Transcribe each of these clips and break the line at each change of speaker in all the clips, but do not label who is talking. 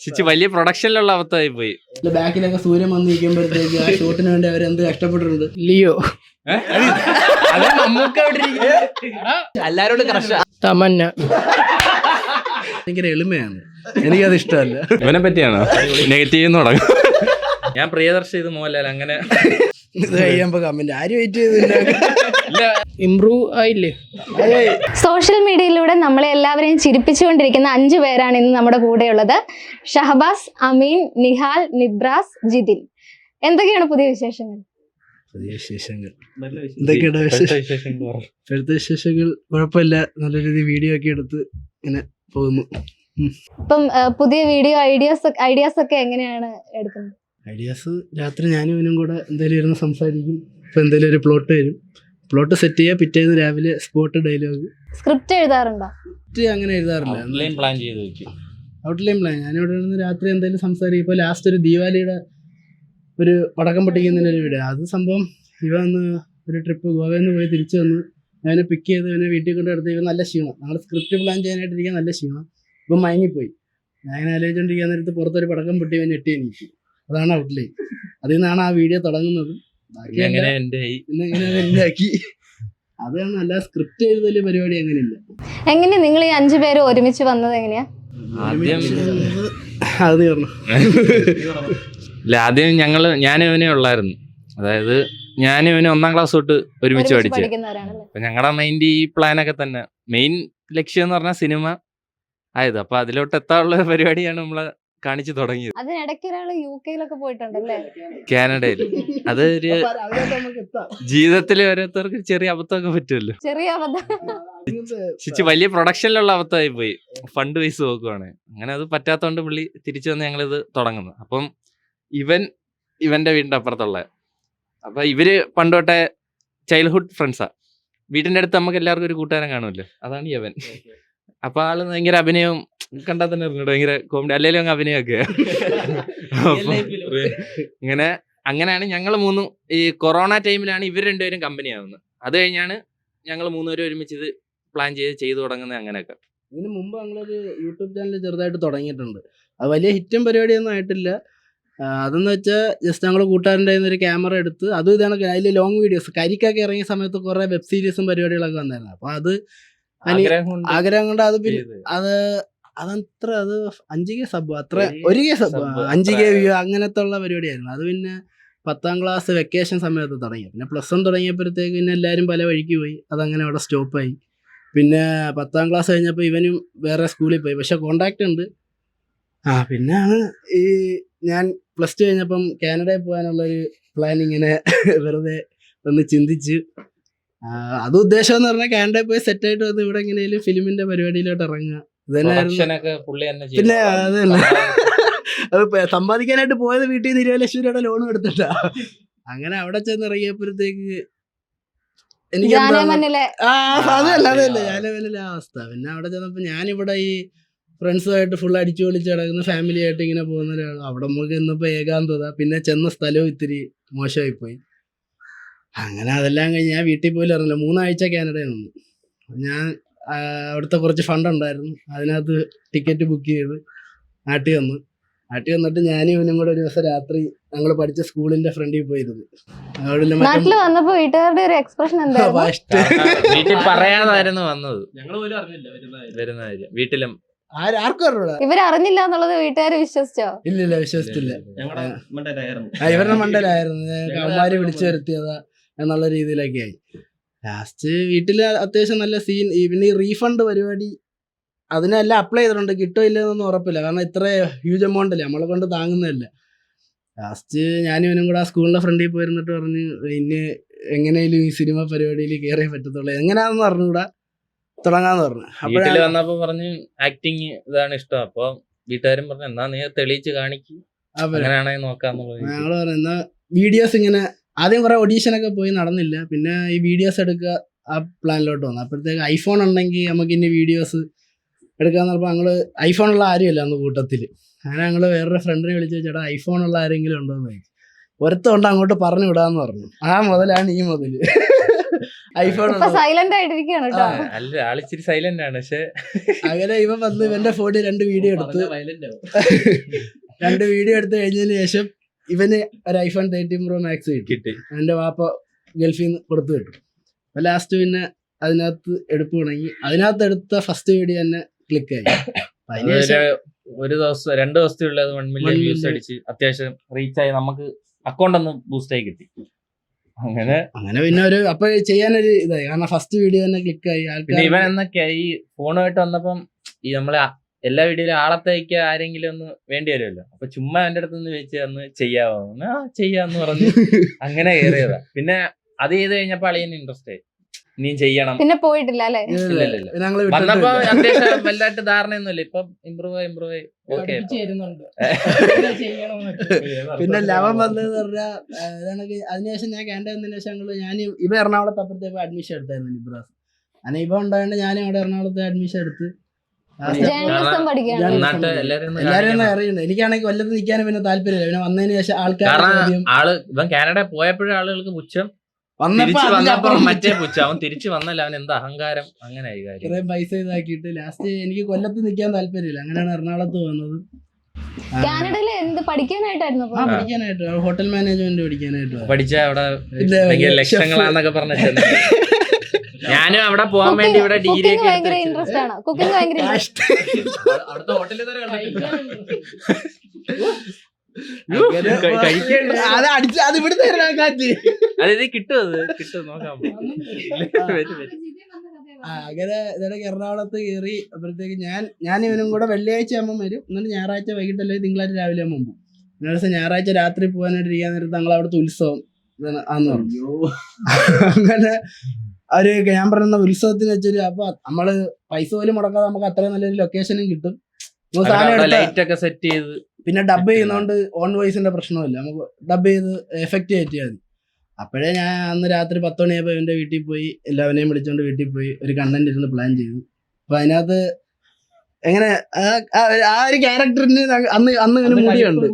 ചിച്ച് വലിയ പ്രൊഡക്ഷനിലുള്ള അവസ്ഥയായി പോയി.
ബാക്കിലൊക്കെ സൂര്യൻ വന്ന് നിൽക്കുമ്പോഴത്തേക്ക് ആ ഷോട്ടിന് വേണ്ടി അവരെന്ത് കഷ്ടപ്പെട്ടിട്ടുണ്ട്.
ലിയോ
എല്ലാരോടും ക്രഷ.
തമന്ന
ഭയങ്കര എളിമയാണ്, എനിക്കത് ഇഷ്ടമല്ല.
ഇവനെ പറ്റിയാണോ നെഗറ്റീവ് തുടങ്ങും? ഞാൻ പ്രിയദർശി ഇത് മോഹൻലാൽ അങ്ങനെ
ഇത് കഴിയുമ്പോ കമന്റ് ആരും വെയിറ്റ് ചെയ്തില്ല.
ഇംപ്രൂവ് ആയില്ലേ?
സോഷ്യൽ മീഡിയയിലൂടെ നമ്മളെ എല്ലാവരെയും ചിരിപ്പിച്ചുകൊണ്ടിരിക്കുന്ന 5 പേരാണ് ഇന്ന് നമ്മുടെ കൂടെയുള്ളത്. ഷഹബാസ്, അമീൻ, നിഹാൽ, നിബ്രാസ്, ജിതിൻ. എന്തൊക്കെയാണ് പുതിയ വിശേഷങ്ങൾ?
പുതിയ വിശേഷങ്ങൾ എന്തൊക്കെയാണ്? ഇപ്പോഴത്തെ വിശേഷങ്ങൾ കുഴപ്പമില്ല, നല്ല രീതിയിൽ വീഡിയോ ഒക്കെ എടുത്ത് ഇങ്ങനെ പോകുന്നു.
ഇപ്പം പുതിയ വീഡിയോ ഐഡിയാസ് ഒക്കെ എങ്ങനെയാണ് എടുക്കുന്നത്?
ഐഡിയാസ് രാത്രി ഞാനും ഇവനും കൂടെ എന്തെങ്കിലും ഇരുന്ന് സംസാരിക്കും. ഇപ്പൊ എന്തെങ്കിലും ഒരു പ്ലോട്ട് വരും, പ്ലോട്ട് സെറ്റ് ചെയ്യുക, പിറ്റേന്ന് രാവിലെ സ്പോട്ട് ഡയലോഗ്.
സ്ക്രിപ്റ്റ് എഴുതാറുണ്ടോ?
അങ്ങനെ എഴുതാറില്ല,
പ്ലാൻ ചെയ്ത് വെക്കും.
Outline plan. ഞാനിവിടെ നിന്ന് രാത്രി എന്തെങ്കിലും സംസാരിക്കും. ഇപ്പോൾ ലാസ്റ്റ് ഒരു ദീപാവലിയുടെ ഒരു പടക്കം പൊട്ടിക്കുന്നതിൻ്റെ ഒരു വീഡിയോ. അത് സംഭവം ഇവ വന്ന് ഒരു ട്രിപ്പ് ഗോവയിൽ നിന്ന് പോയി തിരിച്ചു വന്ന് അവനെ പിക്ക് ചെയ്ത് ഇവനെ വീട്ടിൽ കൊണ്ട് എടുത്ത് ഇവൻ നല്ല ക്ഷീണം. ഞങ്ങൾ സ്ക്രിപ്റ്റ് പ്ലാൻ ചെയ്യാനായിട്ടിരിക്കാൻ നല്ല ക്ഷീണം. ഇപ്പം മയങ്ങിപ്പോയി. ഞാൻ ഇങ്ങനെ ആലോചിച്ചുകൊണ്ടിരിക്കാൻ നേരത്ത് പുറത്തൊരു പടക്കം പൊട്ടി ഇവൻ ഞെട്ടി എനിക്ക്. അതാണ് ഔട്ട്ലൈൻ. അതിൽ നിന്നാണ് ആ വീഡിയോ തുടങ്ങുന്നത്. ആക്കി അതാണ്, അല്ല സ്ക്രിപ്റ്റ് എഴുതല് പരിപാടി അങ്ങനെയില്ല.
എങ്ങനെയാ നിങ്ങൾ ഈ 5 പേര് ഒരുമിച്ച് വന്നത്? എങ്ങനെയാ
അത് പറഞ്ഞു?
ആദ്യം ഞാനും ഇവനെ ഉള്ളായിരുന്നു. അതായത് ഞാനും ഇവന് 1ാം ക്ലാസ് തൊട്ട് ഒരുമിച്ച് പഠിച്ചു. അപ്പൊ ഞങ്ങളുടെ മൈൻഡ് ഈ പ്ലാനൊക്കെ തന്നെ. മെയിൻ ലക്ഷ്യം എന്ന് പറഞ്ഞാൽ സിനിമ ആയത്. അപ്പൊ അതിലോട്ട് എത്താനുള്ള പരിപാടിയാണ് നമ്മളെ കാണിച്ചു തുടങ്ങിയത്.
അതിനിടയ്ക്ക് ഒരാള് UK പോയിട്ടുണ്ടല്ലേ?
കാനഡയിൽ. അതൊരു ജീവിതത്തിൽ ഓരോരുത്തർക്ക് ചെറിയ അബദ്ധമൊക്കെ പറ്റുമല്ലോ.
ചെറിയ അബദ്ധം.
ചിച്ച് വലിയ പ്രൊഡക്ഷനിലുള്ള അവസ്ഥയായി പോയി ഫണ്ട് വൈസ് നോക്കുവാണ്. അങ്ങനെ അത് പറ്റാത്തോണ്ട് പുള്ളി തിരിച്ചു വന്ന് ഞങ്ങളിത് തുടങ്ങുന്നു. അപ്പം ഇവന്റെ വീടിന്റെ അപ്പുറത്തുള്ള, അപ്പൊ ഇവര് പണ്ടോട്ടെ ചൈൽഡ്ഹുഡ് ഫ്രണ്ട്സാ. വീട്ടിന്റെ അടുത്ത് നമുക്ക് എല്ലാവർക്കും ഒരു കൂട്ടുകാരൻ കാണുമല്ലോ, അതാണ് ഇവൻ. അപ്പൊ ആള് ഭയങ്കര അഭിനയവും കണ്ടാൽ തന്നെ ഭയങ്കര കോമഡി, അല്ലെങ്കിലും അങ്ങ് അഭിനയൊക്കെ. അങ്ങനെയാണ് ഞങ്ങൾ മൂന്നും ഈ കൊറോണ ടൈമിലാണ് ഇവർ 2 പേരും കമ്പനി ആവുന്നത്. അത് കഴിഞ്ഞാണ് ഞങ്ങൾ 3 പേരും ഒരുമിച്ച് ഇത് പ്ലാൻ ചെയ്ത് തുടങ്ങുന്നത്. അങ്ങനെയൊക്കെ
ഇതിന് മുമ്പ് ഞങ്ങളൊരു യൂട്യൂബ് ചാനൽ ചെറുതായിട്ട് തുടങ്ങിയിട്ടുണ്ട്. അത് വലിയ ഹിറ്റും പരിപാടിയൊന്നും ആയിട്ടില്ല. അതെന്ന് വെച്ചാൽ ജസ്റ്റ് ഞങ്ങൾ കൂട്ടുകാരൻ്റെ ഒരു ക്യാമറ എടുത്ത് അതും ഇതാണ്. അതിൽ ലോങ് വീഡിയോസ് കരിക്കൊക്കെ ഇറങ്ങിയ സമയത്ത് കുറേ വെബ് സീരീസും പരിപാടികളൊക്കെ വന്നായിരുന്നു. അപ്പോൾ അത് ആഗ്രഹം കൊണ്ട് അതത്ര 5K സബ്, അത്ര 1K സബ് 5K വ്യൂ അങ്ങനത്തെ ഉള്ള പരിപാടിയായിരുന്നു. അത് പിന്നെ 10ാം ക്ലാസ് വെക്കേഷൻ സമയത്ത് തുടങ്ങി. പിന്നെ +1 തുടങ്ങിയപ്പോഴത്തേക്ക് പിന്നെ എല്ലാവരും പല വഴിക്ക് പോയി. അതങ്ങനെ അവിടെ സ്റ്റോപ്പായി. പിന്നെ 10ാം ക്ലാസ് കഴിഞ്ഞപ്പോൾ ഇവനും വേറെ സ്കൂളിൽ പോയി. പക്ഷെ കോണ്ടാക്റ്റ് ഉണ്ട്. പിന്നെയാണ് ഈ ഞാൻ +2 കഴിഞ്ഞപ്പം കാനഡയിൽ പോകാനുള്ളൊരു പ്ലാൻ ഇങ്ങനെ വെറുതെ ഒന്ന് ചിന്തിച്ച്. അത് ഉദ്ദേശം എന്ന് പറഞ്ഞാൽ കാനഡയിൽ പോയി സെറ്റായിട്ട് വന്ന് ഇവിടെ എങ്ങനെയാലും ഫിലിമിന്റെ പരിപാടിയിലോട്ട് ഇറങ്ങുക. പിന്നെ അത് തന്നെ. അത് സമ്പാദിക്കാനായിട്ട് പോയത് വീട്ടിൽ നിന്ന് 20 ലക്ഷം രൂപയുടെ ലോണും എടുത്തിട്ടാ. അങ്ങനെ അവിടെ ചെന്ന് ഇറങ്ങിയപ്പോഴത്തേക്ക് എനിക്ക് അതല്ല അവസ്ഥ. പിന്നെ അവിടെ ചെന്നപ്പോ ഞാനിവിടെ ഈ ഫ്രണ്ട്സുമായിട്ട് ഫുൾ അടിച്ചു പൊളിച്ച് കിടക്കുന്ന ഫാമിലി ആയിട്ട് ഇങ്ങനെ പോകുന്ന ഒരാൾ. അവിടെ നമുക്ക് ഇന്നിപ്പോ ഏകാന്തത, പിന്നെ ചെന്ന സ്ഥലവും ഇത്തിരി മോശമായിപ്പോയി. അങ്ങനെ അതെല്ലാം കഴിഞ്ഞ് ഞാൻ വീട്ടിൽ പോലും അറിയില്ല. 3 ആഴ്ച കാനഡയിൽ നിന്നു. ഞാൻ അവിടുത്തെ കുറച്ച് ഫണ്ട് ഉണ്ടായിരുന്നു, അതിനകത്ത് ടിക്കറ്റ് ബുക്ക് ചെയ്ത് നാട്ടിൽ വന്നിട്ട് ഞാനും ഇവനും കൂടെ ഒരു ദിവസം രാത്രി ഞങ്ങൾ പഠിച്ച സ്കൂളിന്റെ ഫ്രണ്ടിൽ പോയിരുന്നു.
പറയാതായിരുന്നു വന്നത്. ഞങ്ങൾ പോലും അറിഞ്ഞില്ല വീട്ടിലും
ആർക്കും അറിഞ്ഞൂടാ.
ഇവരറിഞ്ഞില്ല എന്നുള്ളത് വീട്ടുകാർ വിശ്വസിച്ചോ?
ഇല്ലില്ല, വിശ്വസിച്ചില്ല. ഇവരുടെ മണ്ടലായിരുന്നു. അവന്മാര് വിളിച്ചു വരുത്തിയതാ എന്നുള്ള രീതിയിലൊക്കെ ആയി. ലാസ്റ്റ് വീട്ടില് അത്യാവശ്യം നല്ല സീൻ. പിന്നെ ഈ റീഫണ്ട് പരിപാടി അതിനെല്ലാം അപ്ലൈ ചെയ്തിട്ടുണ്ട്. കിട്ടോ ഇല്ലെന്നൊന്നും ഉറപ്പില്ല, കാരണം ഇത്ര ഹ്യൂജ് എമൗണ്ട് അല്ലേ, നമ്മളെ കൊണ്ട് താങ്ങുന്നതല്ല. ലാസ്റ്റ് ഞാനും ഇവനും കൂടെ ആ സ്കൂളിന്റെ ഫ്രണ്ടിൽ പോയിരുന്നിട്ട് പറഞ്ഞു, ഇനി എങ്ങനെയും ഈ സിനിമ പരിപാടിയിൽ കയറിയേ പറ്റത്തുള്ളൂ, എങ്ങനെയാണെന്ന് പറഞ്ഞുകൂടാ, തുടങ്ങാന്ന് പറഞ്ഞു.
വീട്ടിൽ വന്നപ്പോ പറഞ്ഞു ആക്ടിങ് ഇതാണ് ഇഷ്ടം. അപ്പൊ വീട്ടുകാരും പറഞ്ഞു എന്നാ നീ തെളിയിച്ച് കാണിക്കും, അങ്ങനെയാണെങ്കിൽ നോക്കാന്നുള്ളത്.
ഞങ്ങള് പറഞ്ഞു എന്നാ വീഡിയോസ് ഇങ്ങനെ ആദ്യം കുറെ ഓഡീഷനൊക്കെ പോയി, നടന്നില്ല. പിന്നെ ഈ വീഡിയോസ് എടുക്കുക ആ പ്ലാനിലോട്ട് വന്നു. അപ്പോഴത്തേക്ക് ഐഫോൺ ഉണ്ടെങ്കിൽ നമുക്ക് ഇനി വീഡിയോസ് എടുക്കാന്ന് പറഞ്ഞപ്പോൾ ഞങ്ങള് ഐഫോണുള്ള ആരുമില്ല അന്ന് കൂട്ടത്തിൽ. അങ്ങനെ ഞങ്ങൾ വേറൊരു ഫ്രണ്ടിനെ വിളിച്ച് ചേട്ടാ ഐഫോണുള്ള ആരെങ്കിലും ഉണ്ടോ എന്ന് ചോദിച്ചു. ഒരുത്തമുണ്ട്, അങ്ങോട്ട് പറഞ്ഞു വിടാന്ന് പറഞ്ഞു. ആ മുതലാണ് ഈ മുതല്. ഐഫോൺ
ഇപ്പൊ സൈലന്റ് ആയിട്ടിരിക്കുകയാണ് കേട്ടോ.
അല്ല ആളിച്ചിരി സൈലന്റ് ആണ്. പക്ഷെ
അങ്ങനെ ഇവൻ വന്ന് ഇവന്റെ ഫോണിൽ 2 വീഡിയോ എടുത്ത് 2 വീഡിയോ എടുത്ത് കഴിഞ്ഞതിന് ശേഷം ഇവന് ഒരു ഐഫോൺ 13 Pro Max കിട്ടി. എന്റെ വാപ്പ ഗൾഫിൽ നിന്ന് കൊടുത്തു കിട്ടും. അപ്പൊ ലാസ്റ്റ് പിന്നെ അതിനകത്ത് എടുപ്പ് തുടങ്ങി. അതിനകത്ത് എടുത്ത ഫസ്റ്റ് വീഡിയോ തന്നെ ക്ലിക്കായി.
ഒരു ദിവസം 2 ദിവസത്തിലുള്ള 1 മില്യൺ വ്യൂസ് അടിച്ച് അത്യാവശ്യം റീച്ച് ആയി. നമുക്ക് അക്കൗണ്ട് ഒന്ന് ബൂസ്റ്റ് ആയി കിട്ടി. അങ്ങനെ
പിന്നെ ഒരു അപ്പൊ ചെയ്യാനൊരു ഇതായി. കാരണം ഫസ്റ്റ് വീഡിയോ തന്നെ ക്ലിക്കായി.
പിന്നെ ഇവൻ എന്നൊക്കെ ഈ ഫോണുമായിട്ട് വന്നപ്പം ഈ നമ്മളെ എല്ലാ വീഡിയോയിലും ആളത്തേക്ക് ആരെങ്കിലും ഒന്ന് വേണ്ടി വരുമല്ലോ. അപ്പൊ ചുമ്മാ എന്റെ അടുത്ത് നിന്ന് ചോദിച്ചു അന്ന് ചെയ്യാവോ? ചെയ്യാന്ന് പറഞ്ഞു അങ്ങനെ കയറിയതാ. പിന്നെ അത് ചെയ്ത് കഴിഞ്ഞപ്പോ അളിയന് ഇൻട്രസ്റ്റ് ആയി, ഇനിയും ചെയ്യണം.
പിന്നെ പോയിട്ടില്ല അല്ലേ?
വന്നപ്പോ അത്യാവശ്യം വലുതായിട്ട് ധാരണയൊന്നുമില്ല. ഇപ്പം ഇമ്പ്രൂവ് ഓക്കെ.
പിന്നെ ലവൻ വന്നതെന്ന് പറഞ്ഞാൽ അതിനുശേഷം ഞാൻ കാനഡ വന്നതിന് ശേഷം ഞാൻ ഇവ എറണാകുളത്ത് അപ്പുറത്തേക്ക് അഡ്മിഷൻ എടുത്തായിരുന്നു നിബ്രാസ്. അങ്ങനെ ഇവ ഉണ്ടായതുകൊണ്ട് ഞാനും അവിടെ എറണാകുളത്ത് അഡ്മിഷൻ എടുത്ത് എല്ലാരും അറിയുന്നത്. എനിക്കാണെങ്കിൽ കൊല്ലത്ത് നിൽക്കാനും പിന്നെ താല്പര്യമില്ല. പിന്നെ വന്നതിന് ശേഷം
ഇവൻ കാനഡ പോയപ്പോഴും ആളുകൾക്ക് പുച്ഛം, വന്നപ്പോ മറ്റേ പുച്ഛം. അവൻ തിരിച്ചു വന്നല്ല, അവൻ എന്താ അഹങ്കാരം. അങ്ങനെ
ഇത്രയും പൈസ ഇതാക്കിയിട്ട് ലാസ്റ്റ് എനിക്ക് കൊല്ലത്ത് നിൽക്കാൻ താല്പര്യമില്ല. അങ്ങനെയാണ് എറണാകുളത്ത് വന്നത്.
കാനഡയില് എന്ത് പഠിക്കാനായിട്ടായിരുന്നു?
പഠിക്കാനായിട്ട് ഹോട്ടൽ മാനേജ്മെന്റ് പഠിക്കാനായിട്ട്
പഠിച്ച അവിടെ ലക്ഷങ്ങളാന്നൊക്കെ പറഞ്ഞ ഞാനും അവിടെ പോകാൻ വേണ്ടി ഇവിടെ ഡിഗ്രി ഒക്കെ
ഭയങ്കര ഇൻട്രസ്റ്റ് ആണ്. കുക്കിംഗ് ഭയങ്കര
അവിടുത്തെ ഹോട്ടലിൽ അതായത് കിട്ടും നോക്കാം.
അങ്ങനെ ഇതൊക്കെ എറണാകുളത്ത് കയറി അപ്പോഴത്തേക്ക് ഞാൻ ഇവനും കൂടെ വെള്ളിയാഴ്ച ആകുമ്പോൾ വരും. എന്നിട്ട് ഞായറാഴ്ച വൈകിട്ടല്ലേ തിങ്കളാഴ്ച രാവിലെ ആകുമ്പോൾ പോകും. പിന്നെ ദിവസം ഞായറാഴ്ച രാത്രി പോകാനായിട്ട് ഇരിക്കാൻ നേരത്ത് ഞങ്ങൾ അവിടുത്തെ ഉത്സവം ആന്ന് പറഞ്ഞു. അങ്ങനെ അവര് ഞാൻ പറയുന്ന ഉത്സവത്തിന് വെച്ചൊരു അപ്പൊ നമ്മള് പൈസ പോലും മുടക്കാതെ നമുക്ക് അത്രയും നല്ലൊരു ലൊക്കേഷനും കിട്ടും.
ലൈറ്റ് ഒക്കെ സെറ്റ് ചെയ്ത്
പിന്നെ ഡബ് ചെയ്യുന്നോണ്ട് ഓൺ വോയിസിന്റെ പ്രശ്നമില്ല. നമുക്ക് ഡബ് ചെയ്ത് എഫക്റ്റ് കയറ്റിയാൽ മതി. അപ്പോഴേ ഞാൻ അന്ന് രാത്രി 10 മണിയായപ്പോൾ ഇവന്റെ വീട്ടിൽ പോയി എല്ലാവരെയും വിളിച്ചോണ്ട് വീട്ടിൽ പോയി ഒരു കണ്ടന്റ് ഇരുന്ന് പ്ലാൻ ചെയ്തു. അപ്പൊ അതിനകത്ത് എങ്ങനെ ആ ഒരു ക്യാരക്ടറിന് അന്ന് ഇങ്ങനെ മുടിയുണ്ട്.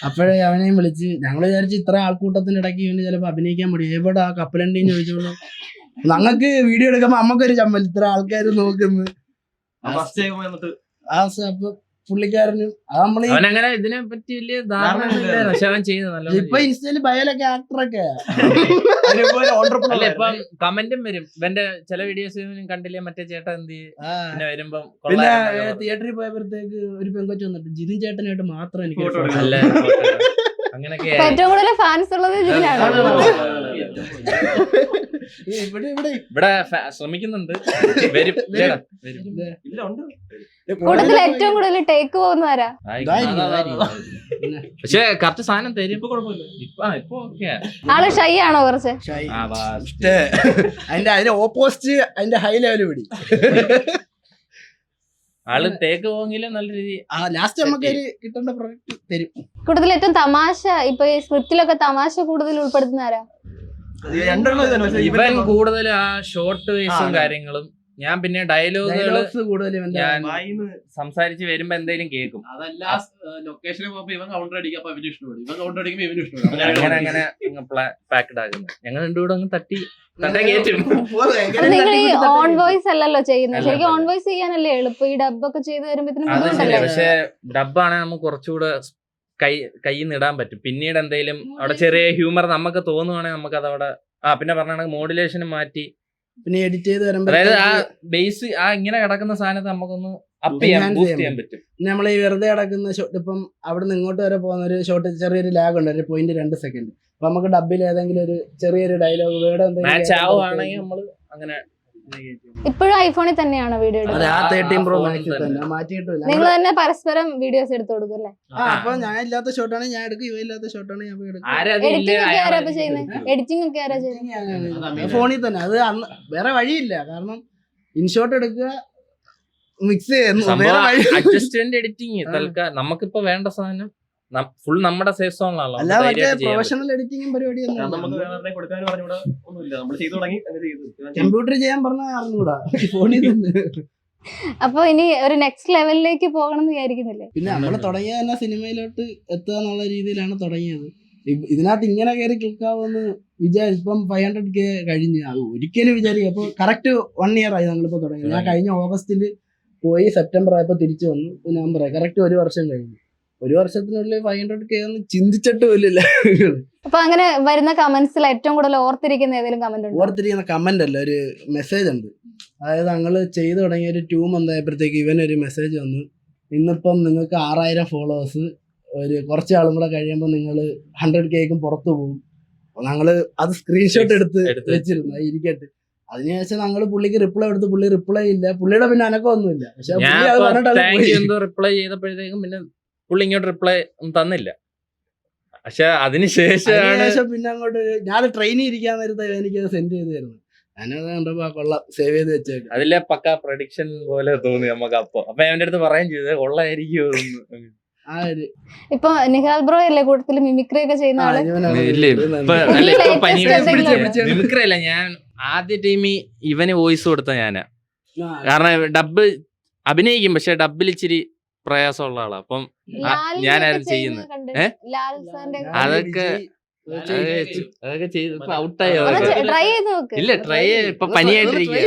അപ്പോഴേ അവനെയും വിളിച്ച് ഞങ്ങള് വിചാരിച്ചു ഇത്ര ആൾക്കൂട്ടത്തിന്റെ ഇടയ്ക്ക് ഇവന് ചിലപ്പോ അഭിനയിക്കാൻ മതി. എവിടെ ആ കപ്പലണ്ടിന്ന് ചോദിച്ചോളൂ. ഞങ്ങൾക്ക് വീഡിയോ എടുക്കുമ്പോ അമ്മക്കൊരു ചമ്മൽ, ഇത്ര ആൾക്കാര് നോക്കുന്നു. അപ്പൊ പുള്ളിക്കാരനും
അവനങ്ങനെ ഇതിനെ പറ്റി വലിയ ധാരണ.
ഇപ്പൊ ഇൻസ്റ്റയില് ബയോലൊക്കെ ആക്ടറൊക്കെ
അല്ല ഇപ്പം കമന്റും വരും. ഇവന്റെ ചില വീഡിയോസ് കണ്ടില്ലേ മറ്റേ ചേട്ടൻ എന്ത് പിന്നെ വരുമ്പം.
പിന്നെ തിയേറ്ററിൽ പോയപ്പോഴത്തേക്ക് ഒരു പെങ്കൊച്ചു വന്നിട്ട് ജിതിൻ ചേട്ടനായിട്ട് മാത്രം എനിക്ക്
അങ്ങനെയൊക്കെ
ഏറ്റവും കൂടുതൽ ഫാൻസ് ഉള്ളത്
ഇവിടെ ശ്രമിക്കുന്നുണ്ട്.
കൂടുതൽ ഏറ്റവും കൂടുതൽ ടേക്ക് പോകുന്നവരാ.
പക്ഷെ കറക്റ്റ് സാധനം തരും. ഇപ്പൊ
ആള് ഷൈ ആണോ കുറച്ച്?
അതിന്റെ ഓപ്പോസിറ്റ് അതിന്റെ ഹൈ ലെവൽ പിടി.
ആള് തേക്ക് പോകെങ്കിലും നല്ല രീതി
ലാസ്റ്റ് നമുക്ക് കിട്ടേണ്ട പ്രൊഡക്റ്റ് തരും.
കൂടുതൽ ഏറ്റവും തമാശ ഇപ്പൊ ഈ സ്ക്രിപ്റ്റിലൊക്കെ തമാശ കൂടുതൽ ഉൾപ്പെടുത്തുന്നവരാ?
ഇവൻ കൂടുതൽ ആ ഷോർട്ട് വേസും കാര്യങ്ങളും. ഞാൻ പിന്നെ ഡയലോഗുകള് ഞാൻ സംസാരിച്ച് വരുമ്പോ എന്തെങ്കിലും കേൾക്കും.
ലൊക്കേഷനിൽ പോകുമ്പോ ഇവൻ കൗണ്ടർ അടിക്കും, അപ്പൊ ഇവന് ഇഷ്ടപ്പെടും. ഇവൻ കൗണ്ടർ അടിക്കുമ്പോ ഇവന് ഇഷ്ടപ്പെടും.
അങ്ങനെ പാക്ഡ് ആകുന്നു. ഞങ്ങൾ രണ്ടുകൂടെ അങ്ങ് തട്ടി കയറ്റും.
നിങ്ങൾ ഈ ഓൺ വോയിസ് അല്ലല്ലോ ചെയ്യുന്നത്. ശരിക്കും ഓൺ വോയിസ് ചെയ്യാനല്ലേ എളുപ്പം. ഈ ഡബൊക്കെ ചെയ്ത് വരുമ്പോഴത്തേനും
പക്ഷെ ഡബാണെങ്കിൽ നമുക്ക് കുറച്ചുകൂടെ കയ്യിൽ നിന്ന് ഇടാൻ പറ്റും. പിന്നീട് എന്തെങ്കിലും അവിടെ ചെറിയ ഹ്യൂമർ നമുക്ക് തോന്നുവാണെങ്കിൽ നമുക്ക് അതവിടെ പിന്നെ പറഞ്ഞാണെങ്കിൽ മോഡുലേഷൻ മാറ്റി
പിന്നെ എഡിറ്റ് ചെയ്ത് വരുമ്പോ
അതായത് ആ ബേസ് ആ ഇങ്ങനെ കിടക്കുന്ന സാധനത്തെ നമുക്കൊന്ന് അപ്പ് ചെയ്യാൻ ബൂസ്റ്റ് ചെയ്യാൻ പറ്റും.
പിന്നെ നമ്മൾ ഈ വെറുതെ കിടക്കുന്ന ഷോട്ട് ഇപ്പം അവിടെ നിന്ന് ഇങ്ങോട്ട് വരെ പോകുന്ന ഒരു ഷോട്ട് ചെറിയൊരു ലാഗ് ഉണ്ട്, 0.2 സെക്കൻഡ്. അപ്പൊ നമുക്ക് ഡബിൽ ഏതെങ്കിലും ഒരു ചെറിയൊരു ഡയലോഗ് വേർഡ്
മാച്ച് ആവുകയാണെങ്കിൽ നമ്മൾ അങ്ങനെ.
ഇപ്പോഴും ഐഫോണിൽ തന്നെയാണോ വീഡിയോ
മാറ്റിയിട്ടില്ല.
നിങ്ങൾ തന്നെ പരസ്പരം വീഡിയോസ് എടുത്തു കൊടുക്കും അല്ലേ?
അപ്പൊ ഞാൻ ഇല്ലാത്ത ഷോട്ടാണ് ഞാൻ എടുക്കും, ഇവ ഇല്ലാത്ത ഷോട്ടാണ് ഞാൻ എടുക്കും.
എഡിറ്റിംഗ് ഒക്കെ ആരാ ചെയ്യുന്നത്?
ഫോണിൽ തന്നെ. അത് അന്ന് വേറെ വഴിയില്ല. കാരണം ഇൻഷോട്ട് എടുക്കുക, മിക്സ് ചെയ്യുന്നു,
അഡ്ജസ്റ്റ്മെന്റ് എഡിറ്റിംഗ്. തൽക്കാലം നമുക്കിപ്പോ വേണ്ട സാധനം ഫുൾ നമ്മുടെ സേഫ് സോണിലാണല്ലോ.
പ്രൊഫഷണൽ എഡിറ്റിംഗും പരിപാടിയൊന്നും കമ്പ്യൂട്ടർ ചെയ്യാൻ പറഞ്ഞാൽ അറിഞ്ഞൂടാ, ഫോണിൽ തന്നെ
അപ്പൊ ഇനി ഒരു നെക്സ്റ്റ് ലെവലിലേക്ക് പോകണം എന്ന് വിചാരിക്കുന്നില്ലേ?
പിന്നെ നമ്മൾ തുടങ്ങിയ തന്നെ സിനിമയിലോട്ട് എത്തുക എന്നുള്ള രീതിയിലാണ് തുടങ്ങിയത്. ഇതിനകത്ത് ഇങ്ങനെ കയറി ക്ലിക്കാവുമെന്ന് ഇപ്പം 500K കഴിഞ്ഞ് അത് ഒരിക്കലും വിചാരിക്കും. അപ്പോൾ കറക്റ്റ് 1 year ആയി ഞങ്ങളിപ്പോൾ തുടങ്ങി. ഞാൻ കഴിഞ്ഞ ഓഗസ്റ്റിൽ പോയി, സെപ്റ്റംബർ ആയപ്പോൾ തിരിച്ചു വന്നു. നവംബർ ആയി, കറക്റ്റ് 1 വർഷം കഴിഞ്ഞു. 1 വർഷത്തിനുള്ളിൽ 500K ഒന്നും ചിന്തിച്ചിട്ട് പോലില്ല.
അപ്പൊ അങ്ങനെ വരുന്ന കമന്റ്സിൽ ഏറ്റവും കൂടുതൽ ഓർത്തിരിക്കുന്ന ഏതെങ്കിലും കമന്റ് ഉണ്ടോ?
ഓർത്തിരിക്കുന്ന കമന്റ് അല്ല, ഒരു മെസ്സേജ് ഉണ്ട്. അതായത് ഞങ്ങള് ചെയ്തു തുടങ്ങിയ ഒരു 2 month ആയപ്പോഴത്തേക്ക് ഇവനൊരു മെസ്സേജ് വന്നു, ഇന്നിപ്പം നിങ്ങൾക്ക് 6000 ഫോളോവേഴ്സ്, ഒരു കുറച്ച് ആളും കൂടെ കഴിയുമ്പോൾ നിങ്ങൾ 100Kക്കും പുറത്തു പോകും. അപ്പൊ ഞങ്ങള് അത് സ്ക്രീൻഷോട്ട് എടുത്ത് വെച്ചിരുന്നു, ഇരിക്കട്ടെ. അതിനുശേഷം ഞങ്ങൾ പുള്ളിക്ക് റിപ്ലൈ എടുത്ത്, പുള്ളി റിപ്ലൈ ഇല്ല. പുള്ളിയുടെ പിന്നെ അനക്കമൊന്നുമില്ല. പക്ഷെ
റിപ്ലൈ ചെയ്തപ്പോഴത്തേക്കും പിന്നെ പുള്ളി ഇങ്ങോട്ട് റിപ്ലൈ തന്നില്ല. പക്ഷെ അതിനുശേഷം
പിന്നെ അങ്ങോട്ട് ഞാൻ ട്രെയിനിൽ ഇരിക്കാൻ നേരത്തെ എനിക്കത് സെൻഡ് ചെയ്ത് തരുന്നു. ഞാനത് കണ്ടപ്പോ കൊള്ളാം, സേവ് ചെയ്ത് വെച്ചേക്കും.
അതിലെ പക്ക പ്രഡിക്ഷൻ പോലെ തോന്നി നമുക്ക്. അപ്പൊ അവന്റെ അടുത്ത് പറയുകയും ചെയ്തത് കൊള്ളായിരിക്കും.
ഇപ്പൊ നിഹാൽ ബ്രോ അല്ലേ കൂട്ടത്തിൽ മിമിക്രി ഒക്കെ ചെയ്യുന്ന ആള്?
മിമിക്രി അല്ല, ഞാൻ ആദ്യ ടീമിൽ ഇവന് വോയിസ് കൊടുത്ത ഞാനാ. കാരണം ഡബ് അഭിനയിക്കും, പക്ഷെ ഡബിൽ ഇച്ചിരി പ്രയാസമുള്ള ആളാ. അപ്പം ഞാനായിരുന്നു ചെയ്യുന്നത്. അതൊക്കെ ചെയ്ത് ഇപ്പൊ ഔട്ടായോ? ഇല്ല, ട്രൈ ഇപ്പൊ പനിയായിട്ടിരിക്കുക.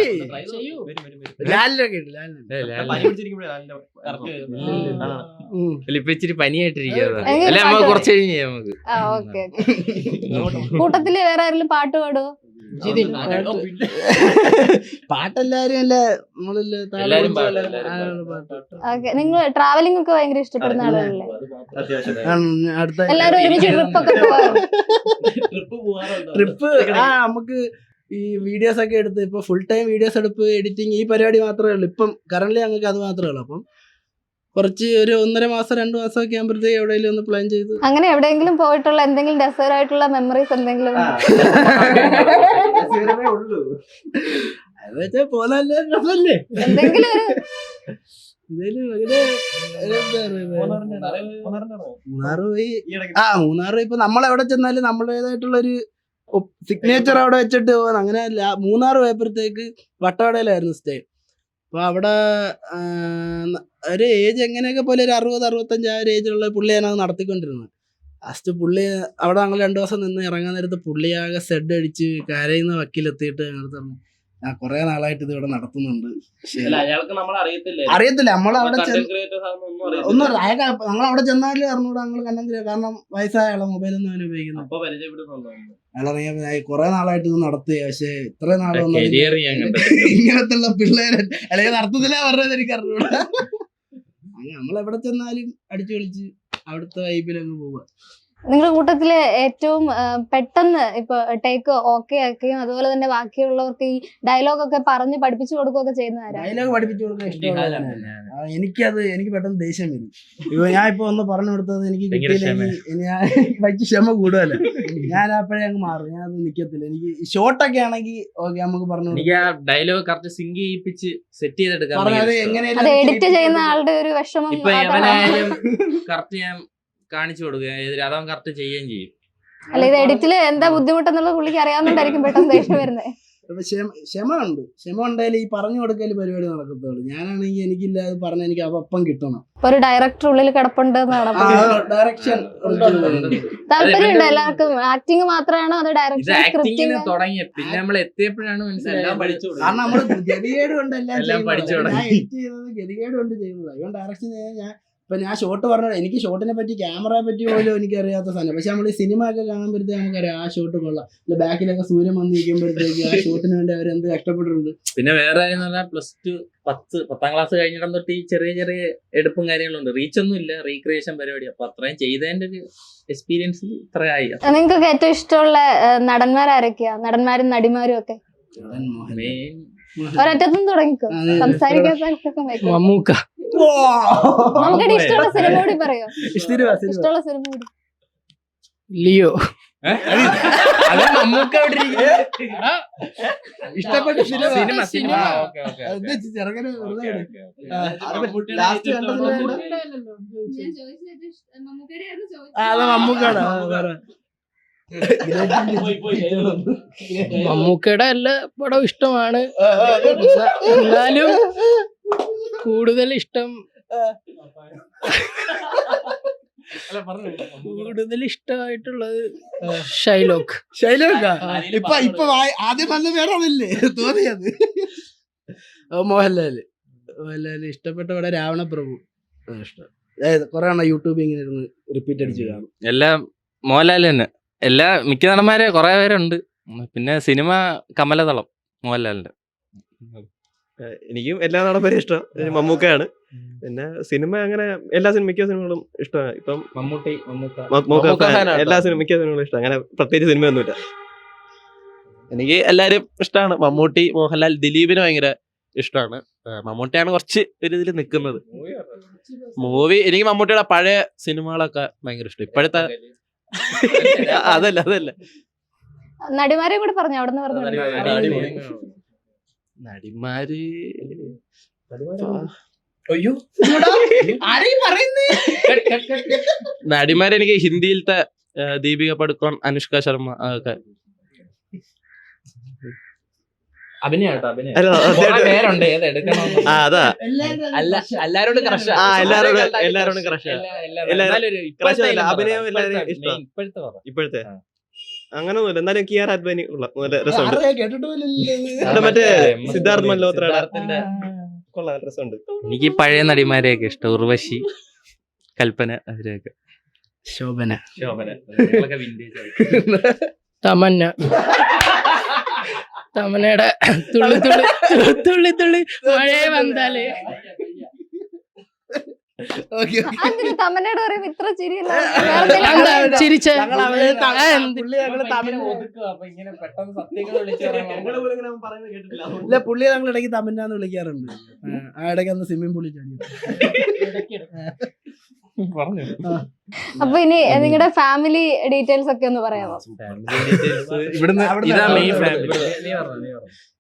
ഇപ്പൊ ഇച്ചിരി പനിയായിട്ടിരിക്കുക. അല്ലെ നമുക്ക് കുറച്ച് കഴിഞ്ഞ് ചെയ്യാം നമുക്ക്.
കൂട്ടത്തില് വേറെ ആരെങ്കിലും പാട്ട് പാടുവോ?
പാട്ടെല്ലാരും അല്ലേ,
നിങ്ങൾ ട്രാവലിംഗ് ഒക്കെ ഭയങ്കര ഇഷ്ടപ്പെടുന്ന ആളുകളല്ലേ?
അടുത്ത
എല്ലാരും ഒരുമിച്ച് ട്രിപ്പ് ഒക്കെ
ട്രിപ്പ് നമുക്ക് ഈ വീഡിയോസ് ഒക്കെ എടുത്ത് ഇപ്പൊ ഫുൾ ടൈം വീഡിയോസ് എടുപ്പ്, എഡിറ്റിംഗ്, ഈ പരിപാടി മാത്രമേ ഉള്ളൂ ഇപ്പം. കറന്റ് ഞങ്ങൾക്ക് അത് മാത്രമേ ഉള്ളൂ. അപ്പം കുറച്ച് ഒരു 1.5 മാസം 2 മാസം ഒക്കെ ആകുമ്പോഴത്തേക്ക് എവിടെയെങ്കിലും ഒന്ന് പ്ലാൻ ചെയ്ത്.
അങ്ങനെ എവിടെയെങ്കിലും പോയിട്ടുള്ള എന്തെങ്കിലും രസകരമായിട്ടുള്ള മെമ്മറീസ് എന്തെങ്കിലും?
അത് വെച്ചാൽ പോലല്ലേ രസമല്ലേ.
എന്തെങ്കിലും
മൂന്നാറ് പോയി. മൂന്നാറ് ഇപ്പൊ നമ്മളെവിടെ ചെന്നാലും നമ്മുടേതായിട്ടുള്ളൊരു സിഗ്നേച്ചർ അവിടെ വെച്ചിട്ട് പോകാൻ. അങ്ങനെ മൂന്നാറ് പോയപ്പോഴത്തേക്ക് വട്ടവടയിലായിരുന്നു സ്റ്റേ. അപ്പൊ അവിടെ ഒരു ഏജ് എങ്ങനെയൊക്കെ പോലെ ഒരു 60-65 ആ ഒരു ഏജിലുള്ള പുള്ളി ഞാനത് നടത്തിക്കൊണ്ടിരുന്നത്. ലാസ്റ്റ് പുള്ളി അവിടെ ഞങ്ങൾ 2 ദിവസം നിന്ന് ഇറങ്ങാൻ നേരത്ത് പുള്ളിയാകെ സെഡ് അടിച്ച് കരയുന്ന വക്കിലെത്തിയിട്ട് ഞങ്ങൾ പറഞ്ഞു, ഞാൻ കുറെ നാളായിട്ട് ഇത് ഇവിടെ നടത്തുന്നുണ്ട്. അറിയത്തില്ല, നമ്മളവിടെ ഒന്നും ഞങ്ങളവിടെ ചെന്നാലും അറിഞ്ഞൂടാ ഞങ്ങൾ കണ്ടം. കാരണം വയസ്സായ ആളെ മൊബൈലൊന്നും അവന് ഉപയോഗിക്കുന്നു. അയാളറിയാൻ കുറെ നാളായിട്ട് ഇത് നടത്തുക, പക്ഷെ ഇത്ര നാളൊന്നും ഇങ്ങനത്തുള്ള പിള്ളേരെ അല്ലെങ്കിൽ നടത്തുന്നില്ല പറഞ്ഞത് എനിക്ക് അറിഞ്ഞൂടാ. നമ്മളെവിടെ ചെന്നാലും അടിച്ചു കളിച്ച് അവിടുത്തെ വൈബിലങ്ങ് പോവുക.
നിങ്ങളുടെ കൂട്ടത്തില് ഏറ്റവും പെട്ടെന്ന് ഇപ്പൊ ടേക്ക് ഓക്കെ ആക്കുകയും അതുപോലെ തന്നെ ബാക്കിയുള്ളവർക്ക് ഈ ഡയലോഗ് ഒക്കെ പറഞ്ഞ് പഠിപ്പിച്ചു കൊടുക്കുകയൊക്കെ ചെയ്യുന്നവരാ?
ഡയലോഗ് പഠിപ്പിച്ചു കൊടുക്കാൻ ഇഷ്ടമുള്ള എനിക്ക് പെട്ടെന്ന് ദേഷ്യം വരും. ഇപ്പൊ ഞാൻ ഇപ്പൊ ഒന്ന് പറഞ്ഞു കൊടുത്തത് എനിക്ക് കിട്ടിയില്ലെങ്കിൽ ഞാൻ വൈകി ക്ഷമ കൂടുതലല്ല. ഞാൻ അപ്പോഴേ അങ്ങ് മാറും, ഞാൻ അത് നിക്കത്തില്ല. എനിക്ക് ഷോർട്ടൊക്കെ ആണെങ്കിൽ ഓക്കെ നമുക്ക് പറഞ്ഞു
ഡയലോഗ് കറക്റ്റ് സിങ്ക് ചെയ്യിപ്പിച്ച് സെറ്റ് ചെയ്തെടുക്കാം.
അത് എഡിറ്റ് ചെയ്യുന്ന ആളുടെ ഒരു വിഷമം
കറക്റ്റ് ഞാൻ കാണിച്ചു കൊടുക്കുക, അതവൻ കറക്റ്റ് ചെയ്യുകയും ചെയ്യും.
അല്ല, ഇത് എഡിറ്റില് എന്താ ബുദ്ധിമുട്ടെന്നുള്ള പുള്ളിക്ക് അറിയാവുന്നതായിരിക്കും പെട്ടെന്ന് ദേഷ്യം വരുന്നത്.
ക്ഷമ ഉണ്ടായാലും ഈ പറഞ്ഞു കൊടുക്കല് പരിപാടി നടക്കത്തുള്ളൂ. ഞാനാണെങ്കിൽ എനിക്കില്ല, അത് പറഞ്ഞ എനിക്ക് അപ്പം കിട്ടണം.
ഒരു ഡയറക്ടർ ഉള്ളിൽ കിടപ്പുണ്ട്.
ഡയറക്ഷൻ
താല്പര്യമുണ്ട് എല്ലാവർക്കും. ആക്ടിങ് മാത്രമാണോ അതോ ഡയറക്ഷൻ?
തുടങ്ങിയ പിന്നെ നമ്മൾ എത്തിയപ്പോഴാണ് മനസ്സിലായത്.
കാരണം നമ്മള് ഗതികേട് കൊണ്ട് എല്ലാം പഠിച്ചു. ഞാൻ എഡിറ്റ് ചെയ്യുന്നത് ഗതികേട് കൊണ്ട് ചെയ്യുന്നത്. ഇവൻ ഡയറക്ഷൻ ചെയ്യാൻ ഞാൻ ഷോട്ട് പറഞ്ഞത് എനിക്ക് ഷോട്ടിനെ പറ്റി ക്യാമറയെ പറ്റി പോലും എനിക്ക് അറിയാത്ത സാധനം. പക്ഷെ നമ്മൾ ഈ സിനിമ ഒക്കെ കാണുമ്പോഴത്തേക്ക് നമുക്കറിയാം ആ ഷോട്ട് കൊള്ളാം. ബാക്കിലൊക്കെ സൂര്യൻ വന്ന് നിൽക്കുമ്പോഴത്തേക്ക് ആ ഷോട്ടിന് വേണ്ടി അവരെന്ത് കഷ്ടപ്പെട്ടിട്ടുണ്ട്.
പിന്നെ വേറെ +10-10ാം ക്ലാസ് കഴിഞ്ഞിടം തൊട്ട് ഈ ചെറിയ ചെറിയ എടുപ്പും കാര്യങ്ങളുണ്ട്. റീച്ച് ഒന്നും ഇല്ല, റീക്രിയേഷൻ പരിപാടി. അപ്പൊ അത്രയും ചെയ്തതിന്റെ ഒരു എക്സ്പീരിയൻസ് ഇത്രയായി. നിങ്ങൾക്ക്
ഏറ്റവും ഇഷ്ടമുള്ള നടന്മാരൊക്കെയാ? നടന്മാരും നടിമാരും ഒക്കെ ഒരറ്റത്തും തുടങ്ങിക്കോ, സംസാരിക്കാൻ.
മമ്മൂക്ക.
നമുക്കിടെ ഇഷ്ടമുള്ള സിനിമ കൂടി പറയോ? ഇഷ്ടമുള്ള സിനിമ കൂടി.
ലിയോ.
ഇഷ്ടപ്പെട്ട സിനിമ
മമ്മൂക്കയുടെ എല്ലാ പടവും ഇഷ്ടമാണ്. എന്നാലും കൂടുതൽ ഇഷ്ടം
അല്ല പറഞ്ഞു
കൂടുതൽ ഇഷ്ടമായിട്ടുള്ളത് ഷൈലോക്ക്.
ശൈലോക്കാ ഇപ്പൊ ആദ്യം വന്ന പേരാണല്ലേ തോന്നിയത്. മോഹൻലാല് ഇഷ്ടപ്പെട്ട ഇവിടെ രാവണപ്രഭു ഇഷ്ടം. കുറെ എണ്ണം യൂട്യൂബിൽ ഇങ്ങനെ ഇരുന്ന് റിപ്പീറ്റ് അടിച്ച് കാണും.
എല്ലാം മോഹൻലാൽ തന്നെ. എല്ലാ മിക്ക നടന്മാരെ കുറെ പേരുണ്ട്. പിന്നെ സിനിമ കമലതളം മോഹൻലാലിന്റെ.
എനിക്കും എല്ലാ നടന്മാരും ഇഷ്ടം. മമ്മൂക്കയാണ്. പിന്നെ സിനിമ അങ്ങനെ മിക്ക സിനിമകളും ഇഷ്ടമാണ്. ഇപ്പം
മമ്മൂട്ടി
മമ്മൂക്ക എല്ലാ മിക്ക സിനിമകളും ഇഷ്ടം. അങ്ങനെ പ്രത്യേകിച്ച് സിനിമയൊന്നുമില്ല.
എനിക്ക് എല്ലാരും ഇഷ്ടമാണ്. മമ്മൂട്ടി, മോഹൻലാൽ, ദിലീപിന് ഭയങ്കര ഇഷ്ടമാണ്. മമ്മൂട്ടിയാണ് കുറച്ച് ഒരു ഇതിൽ നിൽക്കുന്നത്. മൂവി എനിക്ക് മമ്മൂട്ടിയുടെ പഴയ സിനിമകളൊക്കെ ഭയങ്കര ഇഷ്ടം. ഇപ്പോഴത്തെ അതല്ല
നടിമാരെ കൂടെ പറഞ്ഞു അവിടെ നിന്ന് പറഞ്ഞു.
നടിമാര്
അയ്യോ ആരെയും പറയുന്നേ.
നടിമാര് എനിക്ക് ഹിന്ദിയിലത്തെ ദീപിക പടുക്കോൺ, അനുഷ്ക ശർമ്മ അതൊക്കെ.
അഭിനയാട്ടോ
അല്ല, അതായത്
പേരുണ്ട് ഏത് എടുക്കണം.
അതാ
എല്ലാരോടും crush ആ.
എല്ലാരോടും crush ആ. അഭിനയം എല്ലാവരും ഇഷ്ടം. ഇപ്പോഴത്തെ അങ്ങനൊന്നുമില്ല. എന്നാലും എനിക്ക് ആർ അദ്വാനി ഉള്ള നല്ല രസമുണ്ട്. അവിടെ മറ്റേ സിദ്ധാർത്ഥ് മൽഹോത്രയുടെ കൊള്ളാം, രസമുണ്ട്.
എനിക്ക് പഴയ നടിമാരെയൊക്കെ ഇഷ്ടം. ഉർവശി, കൽപ്പന, അവരെയൊക്കെ.
ശോഭന
തമന്ന. തമന്നയുടെ തുള്ളി തുള്ളി തുള്ളി തുള്ളി മഴയെ വന്നാലേ.
അതിന് തമന്നയുടെ പറയുമ്പോ ഇത്ര ചിരിയല്ല.
ചിരിച്ച
പുള്ളിയെ ഞങ്ങൾ ഇടയ്ക്ക് തമിഴ്നാന്ന് വിളിക്കാറുണ്ട്. ആ ഇടയ്ക്ക് അന്ന് സ്വിമ്മിംഗ് പൂളിൽ ചാടി.
അപ്പൊ ഇനി നിങ്ങളുടെ ഫാമിലി ഡീറ്റെയിൽസ് ഒക്കെ ഒന്ന് പറയാമോ?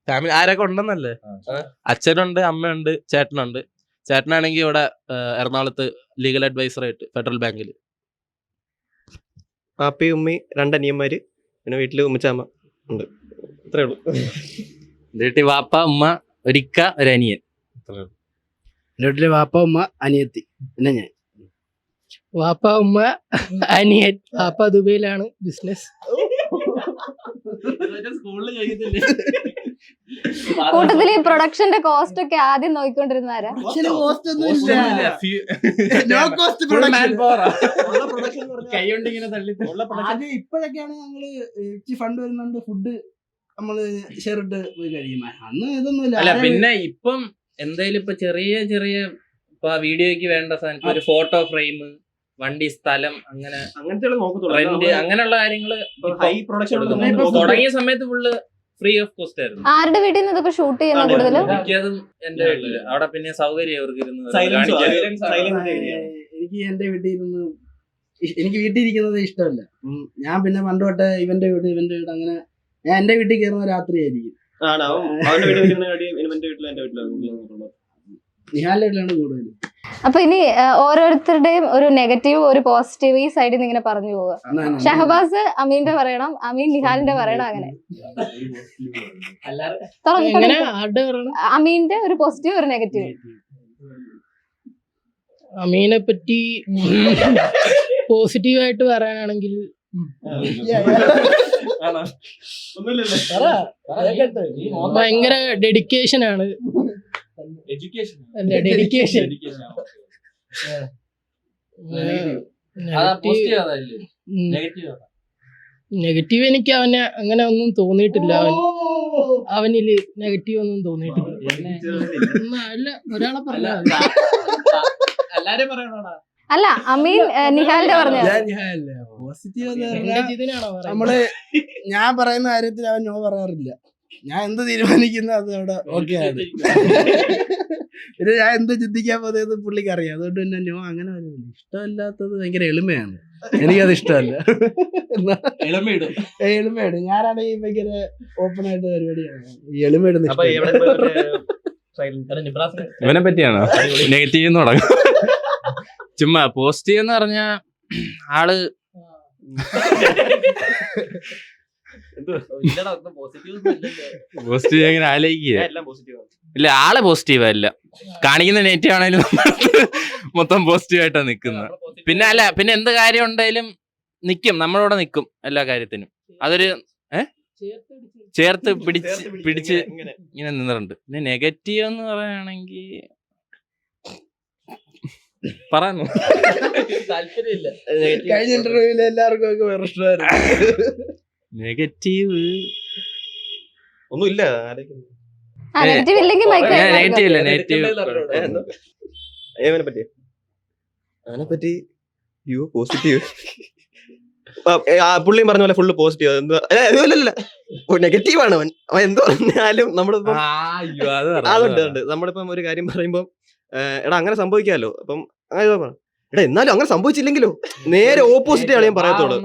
ഫാമിലി ആരൊക്കെ ഉണ്ടെന്നല്ലേ? അച്ഛനുണ്ട്, അമ്മയുണ്ട്, ചേട്ടനുണ്ട്. ചേട്ടനാണെങ്കിൽ ഇവിടെ എറണാകുളത്ത് ലീഗൽ അഡ്വൈസർ ആയിട്ട് ഫെഡറൽ ബാങ്കിൽ.
പാപ്പി, ഉമ്മി, രണ്ടനിയന്മാര്, പിന്നെ വീട്ടില് ഉമ്മച്ചാമ്മ ഉണ്ട്. ഇത്രേ ഉള്ളൂ.
വീട്ടിൽ വാപ്പ, ഉമ്മ, ഒരിക്ക, ഒരനിയൻ.
വീട്ടില് വാപ്പ, ഉമ്മ, അനിയത്തി, പിന്നെ ഞാൻ.
വാപ്പ, ഉമ്മ, അനിയൻ. വാപ്പ ദുബൈയിലാണ് ബിസിനസ്.
കൂട്ടത്തില് പ്രൊഡക്ഷന്റെ കോസ്റ്റ് ഒക്കെ ആദ്യം നോക്കിക്കൊണ്ടിരുന്നാരാ?
ഇപ്പോഴൊക്കെയാണ് ഞങ്ങള് ഫണ്ട് വരുന്നുണ്ട്, ഫുഡ് നമ്മള് ഷെയർ ഇട്ട് പോയി കഴിയും. അന്ന് ഇതൊന്നുമില്ല.
അല്ല പിന്നെ ഇപ്പം എന്തായാലും ഇപ്പൊ ചെറിയ ചെറിയ ഇപ്പൊ വീഡിയോയ്ക്ക് വേണ്ട സാധനം, ഒരു ഫോട്ടോ ഫ്രെയിം, വണ്ടി, സ്ഥലം, അങ്ങനെ റെന്റ്, അങ്ങനെയുള്ള കാര്യങ്ങള് തുടങ്ങിയ സമയത്ത് ഫുള്ള് ഫ്രീ ഓഫ് കോസ്റ്റ് ആയിരുന്നു.
ആരുടെ വീട്ടിൽ നിന്ന് ഇതൊക്കെ ഷൂട്ട് ചെയ്യുന്ന കൂടുതലും?
മിക്കതും എന്റെ വീട്ടില്. അവിടെ പിന്നെ സൗകര്യം അവർക്ക് ഇരുന്ന്
എനിക്ക് എന്റെ വീട്ടിൽ ഇരുന്ന് എനിക്ക് വീട്ടിൽ ഇരിക്കുന്നത് ഇഷ്ടമല്ല. ഞാൻ പിന്നെ പണ്ട് തൊട്ട് ഇവന്റെ വീട് അങ്ങനെ ഞാൻ എന്റെ വീട്ടിൽ കയറുന്ന രാത്രിയായിരിക്കും. നിഹാലിന്റെ വീട്ടിലാണ് കൂടുതൽ.
അപ്പൊ ഇനി ഓരോരുത്തരുടെയും ഒരു നെഗറ്റീവ്, ഒരു പോസിറ്റീവ് ഈ സൈഡിൽ നിന്ന് ഇങ്ങനെ പറഞ്ഞു പോവുക. ഷഹബാസ് അമീന്റെ പറയണം, അമീൻ നിഹാലിന്റെ പറയണം. അങ്ങനെ അമീന്റെ ഒരു പോസിറ്റീവ്, ഒരു നെഗറ്റീവ്.
അമീനെ പറ്റി പോസിറ്റീവായിട്ട് പറയാനാണെങ്കിൽ ഭയങ്കര ഡെഡിക്കേഷൻ ആണ്. ഡെഡിക്കേഷൻ. നെഗറ്റീവ് എനിക്ക് അവനെ അങ്ങനെ ഒന്നും തോന്നിയിട്ടില്ല. അവനില് നെഗറ്റീവ് ഒന്നും തോന്നിയിട്ടില്ല. അല്ല, ഒരാളെ പറഞ്ഞ
അല്ല, അമീൻ നിഹാലിന്റെ പറഞ്ഞത്.
പോസിറ്റീവ് നമ്മള് ഞാൻ പറയുന്ന കാര്യത്തിൽ അവൻ നോ പറയാറില്ല. ഞാൻ എന്ത് തീരുമാനിക്കുന്നു അത് അവിടെ ഓക്കെ ആണ്. പിന്നെ ഞാൻ എന്ത് ചിന്തിക്കാൻ പോകുന്നത് പുള്ളിക്ക് അറിയാം. അതുകൊണ്ട് പിന്നെ നോ അങ്ങനെ വരുന്നില്ല. ഇഷ്ടമല്ലാത്തത് ഭയങ്കര എളിമയാണ്. എനിക്കത് ഇഷ്ടമല്ല. എളിമയിടും. ഞാനാണെങ്കിൽ ഭയങ്കര ഓപ്പൺ ആയിട്ട് പരിപാടിയാണ്. ഈ എളിമയിടുന്ന
ഇവനെ പറ്റിയാണോ നെഗറ്റീവ് എന്ന് തുടങ്ങും? ചുമ്മാ പോസിറ്റീവ് എന്ന് പറഞ്ഞ ആള് പോസിറ്റീവ് എങ്ങനെ ആലോചിക്കുക? ഇല്ല, ആള് പോസിറ്റീവ് അല്ല. കാണിക്കുന്ന നെഗറ്റീവ് ആണെങ്കിലും മൊത്തം പോസിറ്റീവ് ആയിട്ടാണ് നിൽക്കുന്നത്. പിന്നെ എന്ത് കാര്യം ഉണ്ടെങ്കിലും നിൽക്കും, നമ്മളോടെ നിൽക്കും എല്ലാ കാര്യത്തിനും. അതൊരു ചേർത്ത് പിടിച്ച് ഇങ്ങനെ നിന്നിട്ടുണ്ട്. പിന്നെ നെഗറ്റീവ് എന്ന് പറയുകയാണെങ്കിൽ പറയാനോ താല്പര്യമില്ല.
കഴിഞ്ഞ ഇന്റർവ്യൂവിൽ എല്ലാവർക്കും വേറെ ഇഷ്ടമായിരുന്നു.
നെഗറ്റീവ്
ഒന്നുമില്ല.
നെഗറ്റീവ് ഇല്ലെങ്കിൽ
നെഗറ്റീവ് ഇല്ല. നെഗറ്റീവ്
അതിനെപ്പറ്റി പോസിറ്റീവ് പുള്ളിയും പറഞ്ഞ പോലെ ഫുള്ള് പോസിറ്റീവ്. അല്ല നെഗറ്റീവാണ് അവൻ എന്ത് പറഞ്ഞാലും നമ്മളിപ്പം അതുണ്ട്. നമ്മളിപ്പം ഒരു കാര്യം പറയുമ്പം എടാ അങ്ങനെ സംഭവിക്കാമല്ലോ, അപ്പം എടാ എന്നാലും അങ്ങനെ സംഭവിച്ചില്ലെങ്കിലോ നേരെ ഓപ്പോസിറ്റ് ആളെയും പറയത്തുള്ളൂ,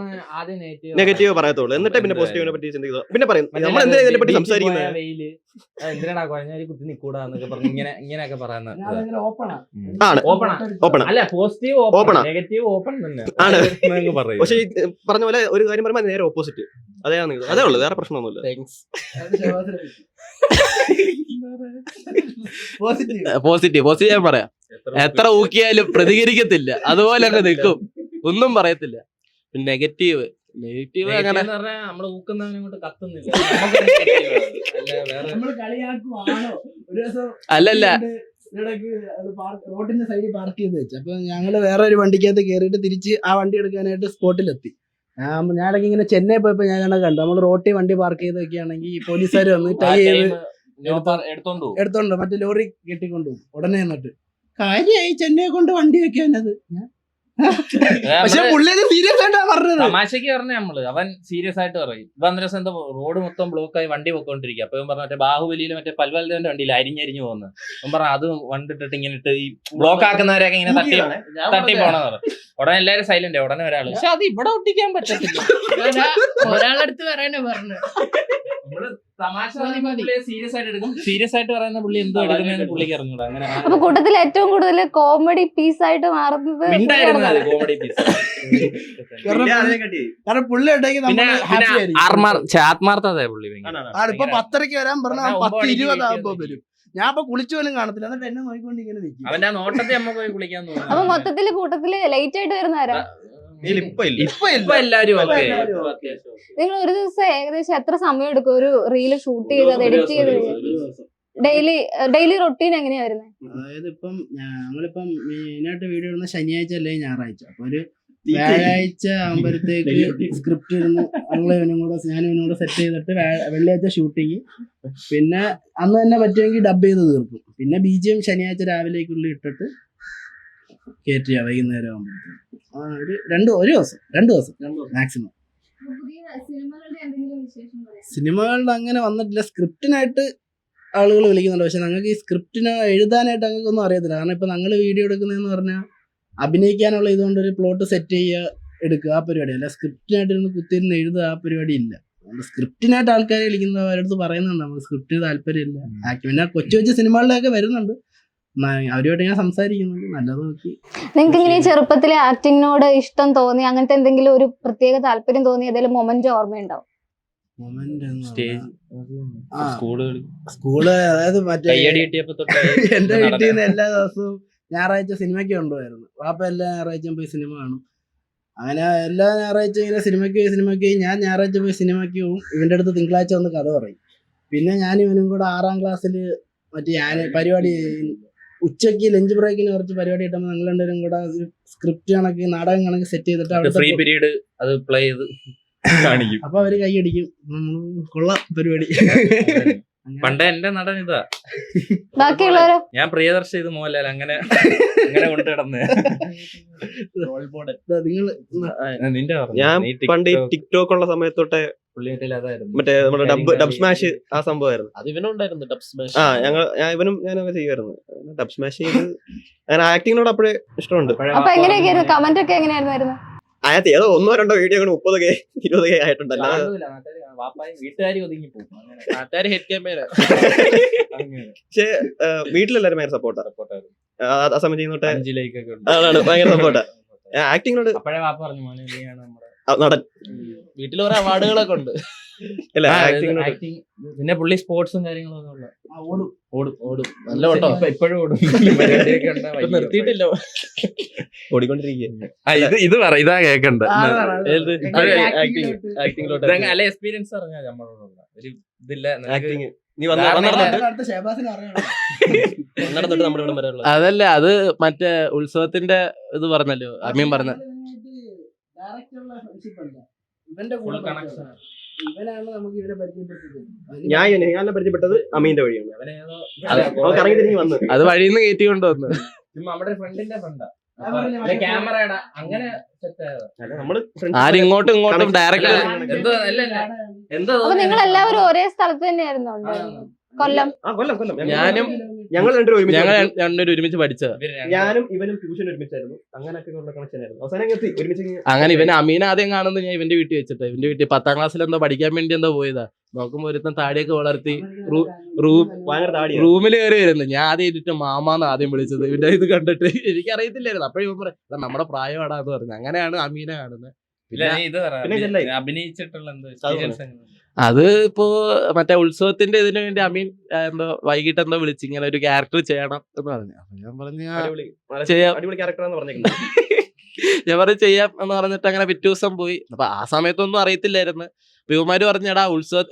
നെഗറ്റീവ് പറയത്തുള്ളൂ. എന്നിട്ട് പിന്നെ പോസിറ്റീവിനെ പറ്റി ചിന്തിക്കുക. പിന്നെ പറയും നമ്മൾ എന്തിനാ ഇതിനെ പറ്റി സംസാരിക്കുന്നത്.
എന്തിനാടാ കുഴഞ്ഞാല് കുത്തി നിക്കൂടാന്നൊക്കെ പറഞ്ഞു ഇങ്ങനെയൊക്കെ പറയുന്നത്
ആണ്. ഓപ്പൺ
അല്ല, പോസിറ്റീവ്
ഓപ്പൺ
നെഗറ്റീവ് ഓപ്പൺ തന്നെ
ആണ്.
പറയും.
പക്ഷെ പറഞ്ഞ പോലെ ഒരു കാര്യം പറയുമ്പോൾ നേരെ ഓപ്പോസിറ്റ്. അതേ ഉള്ളു, വേറെ പ്രശ്നമൊന്നുമില്ല.
പോസിറ്റീവ് ഞാൻ പറയാം. എത്ര ഊക്കിയാലും പ്രതികരിക്കത്തില്ല, അതുപോലെ അങ്ങ് നിൽക്കും, ഒന്നും പറയത്തില്ല. നെഗറ്റീവ് അങ്ങനെ
നമ്മള് ഊക്കുന്നവനെ കൊണ്ട് കത്തുന്നില്ല.
അല്ലല്ല,
റോഡിന്റെ സൈഡിൽ പാർക്ക് ചെയ്ത് വെച്ചു. അപ്പൊ ഞങ്ങള് വേറെ ഒരു വണ്ടിക്കകത്ത് കയറിയിട്ട് തിരിച്ച് ആ വണ്ടി എടുക്കാനായിട്ട് സ്പോട്ടിലെത്തി. ഞാനൊക്കെ ഇങ്ങനെ ചെന്നൈ പോയപ്പോ ഞാൻ കണ്ടു, നമ്മൾ റോട്ടിൽ വണ്ടി പാർക്ക് ചെയ്ത് വെക്കുകയാണെങ്കിൽ പോലീസുകാർ വന്ന് ടൈ ചെയ്ത് എടുത്തോണ്ട് മറ്റേ ലോറി കെട്ടിക്കൊണ്ടുപോകും ഉടനെ. എന്നിട്ട് കാര്യമായി ചെന്നൈ കൊണ്ട് വണ്ടി വെക്കാനത്. പക്ഷെ പുള്ളി സീരിയസ് ആയിട്ടാ പറഞ്ഞത്.
തമാശക്ക് പറഞ്ഞ നമ്മള് അവൻ സീരിയസ് ആയിട്ട് പറയും. ഇപ്പൊ അന്നേരം എന്താ റോഡ് മൊത്തം ബ്ലോക്കായി വണ്ടി പോയിക്കൊണ്ടിരിക്കുക. അപ്പൊ ഇവൻ പറഞ്ഞ മറ്റേ ബാഹുബലിയില് മറ്റേ പൽവൽദേവന്റെ വണ്ടിയിൽ അരിഞ്ഞരിഞ്ഞു പോകുന്നത്. അവൻ പറഞ്ഞ അത് വണ്ടിട്ടിട്ട് ഇങ്ങനെ ഇട്ട് ഈ ബ്ലോക്ക് ആക്കുന്നവരെയൊക്കെ ഇങ്ങനെ തട്ടി പോണെന്ന് പറഞ്ഞു. ഉടനെ എല്ലാരും സൈലന്റ്. ഉടനെ ഒരാള് പക്ഷെ അത് ഇവിടെ ഒട്ടിക്കാൻ പറ്റത്തില്ല.
ഒരാളടുത്ത് പറയാനാ പറഞ്ഞു.
തമാശ സീരിയസ് ആയിട്ട് എടുക്കും. സീരിയസ് ആയിട്ട് പറയുന്ന പുള്ളി എന്തോ എടുക്കുന്നതെന്ന് പുള്ളിക്ക് അറിഞ്ഞൂടാ. അങ്ങനെ
അപ്പൊ കൂട്ടത്തിൽ ഏറ്റവും കൂടുതൽ കോമഡി പീസ് ആയിട്ട് മാറുന്നത്
കോമഡി പീസ്.
കാരണം പുള്ളി
ആത്മാർത്ഥത പുള്ളി.
ഇപ്പൊ 10:30 വരാൻ പറഞ്ഞാൽ 10:20 ആകുമ്പോ വരും. ഞാൻ ഇപ്പൊ കുളിച്ചു പോലും കാണത്തില്ല, എന്നിട്ട് എന്നെ നോക്കിക്കൊണ്ട് ഇങ്ങനെ നിൽക്കും.
അവന്റെ നോട്ടത്തെ അമ്മ പോയി കുളിക്കാൻ തോന്നുന്നു.
അപ്പൊ മൊത്തത്തില് കൂട്ടത്തില് ലേറ്റ് ആയിട്ട് വരുന്നവരാ
ഇപ്പൊ എല്ലാരും
നിങ്ങൾ ഒരു ദിവസം ഏകദേശം എത്ര സമയം എടുക്കും ഒരു റീല് ഷൂട്ട് ചെയ്ത് അത് എഡിറ്റ് ചെയ്ത്? ഡെയിലി റൊട്ടീൻ എങ്ങനെയാ വരുന്നത്?
അതായത് ഇപ്പം ഞങ്ങളിപ്പം മെയിനായിട്ട് വീഡിയോ ഇടുന്ന ശനിയാഴ്ച അല്ലെങ്കിൽ ഞായറാഴ്ച. അപ്പൊ ഒരു വ്യാഴാഴ്ച ആകുമ്പോഴത്തേക്ക് സ്ക്രിപ്റ്റ് ഇരുന്ന് ഞാനും കൂടെ സെറ്റ് ചെയ്തിട്ട് വെള്ളിയാഴ്ച ഷൂട്ടിങ്, പിന്നെ അന്ന് തന്നെ പറ്റുമെങ്കിൽ ഡബ് ചെയ്ത് തീർക്കും. പിന്നെ BGM ശനിയാഴ്ച രാവിലേക്കുള്ളിൽ ഇട്ടിട്ട് കയറ്റിയ വൈകുന്നേരം ആകുമ്പോഴത്തേക്ക് ഒരു ദിവസം മാക്സിമം. സിനിമകളുടെ അങ്ങനെ വന്നിട്ടില്ല. സ്ക്രിപ്റ്റിനായിട്ട് ആളുകൾ വിളിക്കുന്നുണ്ട്, പക്ഷെ ഞങ്ങൾക്ക് ഈ സ്ക്രിപ്റ്റിന് എഴുതാനായിട്ട് ഞങ്ങൾക്കൊന്നും അറിയത്തില്ല. കാരണം ഇപ്പൊ ഞങ്ങൾ വീഡിയോ എടുക്കുന്നതെന്ന് പറഞ്ഞാൽ അഭിനയിക്കാനുള്ള ഇതുകൊണ്ട് ഒരു പ്ലോട്ട് സെറ്റ് ചെയ്യുക, എടുക്കുക, ആ പരിപാടി അല്ല. സ്ക്രിപ്റ്റിനായിട്ട് ഇരുന്ന് കുത്തിയിരുന്ന് എഴുതുക, ആ പരിപാടി ഇല്ല. സ്ക്രിപ്റ്റിനായിട്ട് ആൾക്കാരെ വിളിക്കുന്നത് അവരടുത്ത് പറയുന്നുണ്ട് നമുക്ക് സ്ക്രിപ്റ്റ് താല്പര്യമില്ല. പിന്നെ കൊച്ചു സിനിമകളിലൊക്കെ വരുന്നുണ്ട്, അവരുമായിട്ട് ഞാൻ സംസാരിക്കുന്നുണ്ട്. നല്ലത് നോക്കി.
നിങ്ങൾക്ക് ഇങ്ങനെ ചെറുപ്പത്തിലെ ആക്ടിങ്ങിനോട് ഇഷ്ടം തോന്നി, അങ്ങനത്തെ എന്തെങ്കിലും ഒരു പ്രത്യേക താല്പര്യം തോന്നി ഏതെങ്കിലും മൊമെന്റ് ഓർമ്മയുണ്ടാവും?
സ്കൂള് അതായത് മറ്റേ എന്റെ വീട്ടിൽ നിന്ന് എല്ലാ ദിവസവും ഞായറാഴ്ച സിനിമയ്ക്ക് കൊണ്ടുപോയിരുന്നു. വാപ്പ എല്ലാ ഞായറാഴ്ചയും പോയി സിനിമ കാണും. അങ്ങനെ എല്ലാ ഞായറാഴ്ച ഇങ്ങനെ സിനിമയ്ക്ക് ഞാൻ ഞായറാഴ്ച പോയി സിനിമയ്ക്ക് പോകും. ഇവന്റെ അടുത്ത് തിങ്കളാഴ്ച വന്ന് കഥ പറയും. പിന്നെ ഞാൻ ഇവനും കൂടെ 6ാം ക്ലാസ്സിൽ മറ്റേ പരിപാടി ഉച്ചയ്ക്ക് ലഞ്ച് ബ്രേക്കിന് കുറച്ച് പരിപാടി കിട്ടുമ്പോൾ ഞങ്ങൾ രണ്ടുപേരും കൂടെ സ്ക്രിപ്റ്റ് കണക്ക് നാടകം കണക്ക് സെറ്റ് ചെയ്തിട്ട് അപ്പൊ അവര് കൈയടിക്കും. കൊള്ളാം പരിപാടി.
പണ്ട് എന്റെ നടൻ ഇതാ.
ബാക്കിയുള്ളവരോ?
ഞാൻ പ്രിയദർശ ഇത് മോഹൻലാൽ അങ്ങനെ കൊണ്ടു കിടന്ന്.
ഞാൻ പണ്ട് ഈ ടിക്ടോക്ക് ഉള്ള സമയത്തൊട്ടെ മറ്റേ നമ്മുടെ ഡബ് സ്മാഷ് ആ സംഭവമായിരുന്നു.
അത് ഇവനുണ്ടായിരുന്നു ഡബ് സ്മാഷ്.
ഞാനൊക്കെ ചെയ്യുമായിരുന്നു ഡബ് സ്മാഷ് ചെയ്ത്. അങ്ങനെ ആക്ടിങ്ങിനോട് അപ്പോഴേ ഇഷ്ടമുണ്ട്.
അപ്പൊ എങ്ങനെയൊക്കെയായിരുന്നു കമന്റ് ഒക്കെ എങ്ങനെയായിരുന്നു?
അതിനകത്ത് ഏതോ 1-2 വീഡിയോ 30K 20K ആയിട്ടുണ്ടല്ലോ. പക്ഷെ വീട്ടിലെല്ലാരും ഭയങ്കര സപ്പോർട്ടാണ്. ആ സമയം ചെയ്യുന്നോട്ടെ അതാണ് ഭയങ്കര സപ്പോർട്ടാ ആക്ടിങ്ങിനോട്.
നടൻ വീട്ടിൽ കുറെ അവാർഡുകളൊക്കെ ഉണ്ട്.
അല്ല
ആ,
ആക്ടിങ്
acting. പിന്നെ പുള്ളി സ്പോർട്സും കാര്യങ്ങളൊന്നും ഉള്ള
ഓടും.
ഓടും നല്ല ഓട്ടോ ഇപ്പോഴും ഓടും പരിപാടിയൊക്കെ ഉണ്ടാ
ഇപ്പൊ
വയ്യ.
നിർത്തിയിട്ടില്ല.
ഓടിക്കൊണ്ടിരിക്കുക.
ഇത് പറ ഇതാ കേക്കണ്ട
ഏത്? ആക്ടിങ്ങിലോട്ട്
ഇതങ്ങ് അല്ല എക്സ്പീരിയൻസ് പറഞ്ഞാൽ നമ്മളോടുള്ള ഒരു ഇതില്ല നിനക്ക്
ആക്ടിങ് നീ
കാരണം
വന്നിട്ട്
ഷഹബാസിനെ അറിയണം.
വന്നിട്ട് നമ്മുടെ ഇവിടെ വരെ ഉള്ളത്.
അതല്ല, അത് മറ്റേ ഉത്സവത്തിന്റെ ഇത് പറഞ്ഞല്ലോ, അമീൻ പറഞ്ഞ.
Direct ഉള്ള friendship അല്ല. ഇവന്റെ
Full
കൂടെ
connection.
പഠിച്ചതാണ്. ഇവനാണ് നമുക്ക് ഇവരെ പരിചയപ്പെടുത്തിയത്.
ഞാൻ പരിചയപ്പെട്ടത് അമീന്റെ വഴിയാണ്.
അവനേതോ
അവൻ കറങ്ങി തിരിഞ്ഞ് വന്ന്
അത് വഴിയിൽ നിന്ന് കയറ്റി കൊണ്ടുവന്നു.
ചുമ്മാ നമ്മുടെ ഫ്രണ്ടിന്റെ ഫ്രണ്ടാ
ഞാൻ പറഞ്ഞില്ലേ,
ക്യാമറയുടെ അങ്ങനെ സെറ്റ് ആയതാ
അല്ല, നമ്മള്
ആരും ഇങ്ങോട്ടും ഇങ്ങോട്ടും ഡയറക്റ്റ്
എന്തോ അല്ല എന്തോ
അപ്പൊ നിങ്ങൾ എല്ലാവരും ഒരേ സ്ഥലത്ത് തന്നെയായിരുന്നു ഉണ്ടായിരുന്നത്? കൊല്ലം.
കൊല്ലം
ഞാനും
ഞങ്ങൾ രണ്ടുപേരും ഒരുമിച്ച്
ഞങ്ങൾ
പഠിച്ചു.
രണ്ടുപേരും ഒരുമിച്ച് പഠിച്ചത്.
ഞാനും ഇവനും ട്യൂഷൻ ഒരുമിച്ചായിരുന്നു. അങ്ങനെയൊക്കെ ഉള്ള കണക്ഷൻ ആയിരുന്നു. അവസാനം എത്തി ഒരുമിച്ച്
അങ്ങനെ ഇവൻ അമീൻ ആദ്യം കാണുന്നത് ഞാൻ ഇവന്റെ വീട്ടിൽ വെച്ചിട്ട്, ഇവന്റെ വീട്ടിൽ 10ാം ക്ലാസ്സിൽ എന്തോ പഠിക്കാൻ വേണ്ടി എന്തോ പോയതാ. നോക്കുമ്പോ ഒരുത്തൻ താടിയൊക്കെ വളർത്തി
ഭയങ്കര താടിയാണ്.
റൂമിൽ കയറി വരുന്നത്. ഞാൻ ആദ്യം ഇരുട്ട് മാമാന്ന് ആദ്യം വിളിച്ചത്. ഇവന്റെ ഇത് കണ്ടിട്ട് എനിക്കറിയത്തില്ലായിരുന്നു. അപ്പോഴും ഇവൻ പറയാം നമ്മുടെ പ്രായമാടാന്ന് പറഞ്ഞു. അങ്ങനെയാണ് അമീനെ കാണുന്നത്.
പിന്നെ ചെല്ലായി.
അഭിനയിച്ചിട്ടുള്ള എന്തോ experience എങ്ങനെ?
അത് ഇപ്പോ മറ്റേ ഉത്സവത്തിന്റെ ഇതിനു വേണ്ടി അമീൻ എന്തോ വൈകിട്ട് എന്തോ വിളിച്ച് ഇങ്ങനെ ഒരു ക്യാരക്ടർ ചെയ്യണം എന്ന് പറഞ്ഞു. അപ്പൊ ഞാൻ പറഞ്ഞു
അടിപൊളി
ചെയ്യാം.
അടിപൊളി ക്യാരക്ടറാന്ന് പറഞ്ഞേക്കുന്നത്.
ഞാൻ പറഞ്ഞു ചെയ്യാം എന്ന് പറഞ്ഞിട്ട് അങ്ങനെ പിറ്റേ ദിവസം പോയി. അപ്പൊ ആ സമയത്തൊന്നും അറിയത്തില്ലായിരുന്നു. ഇവന്മാര് പറഞ്ഞടാ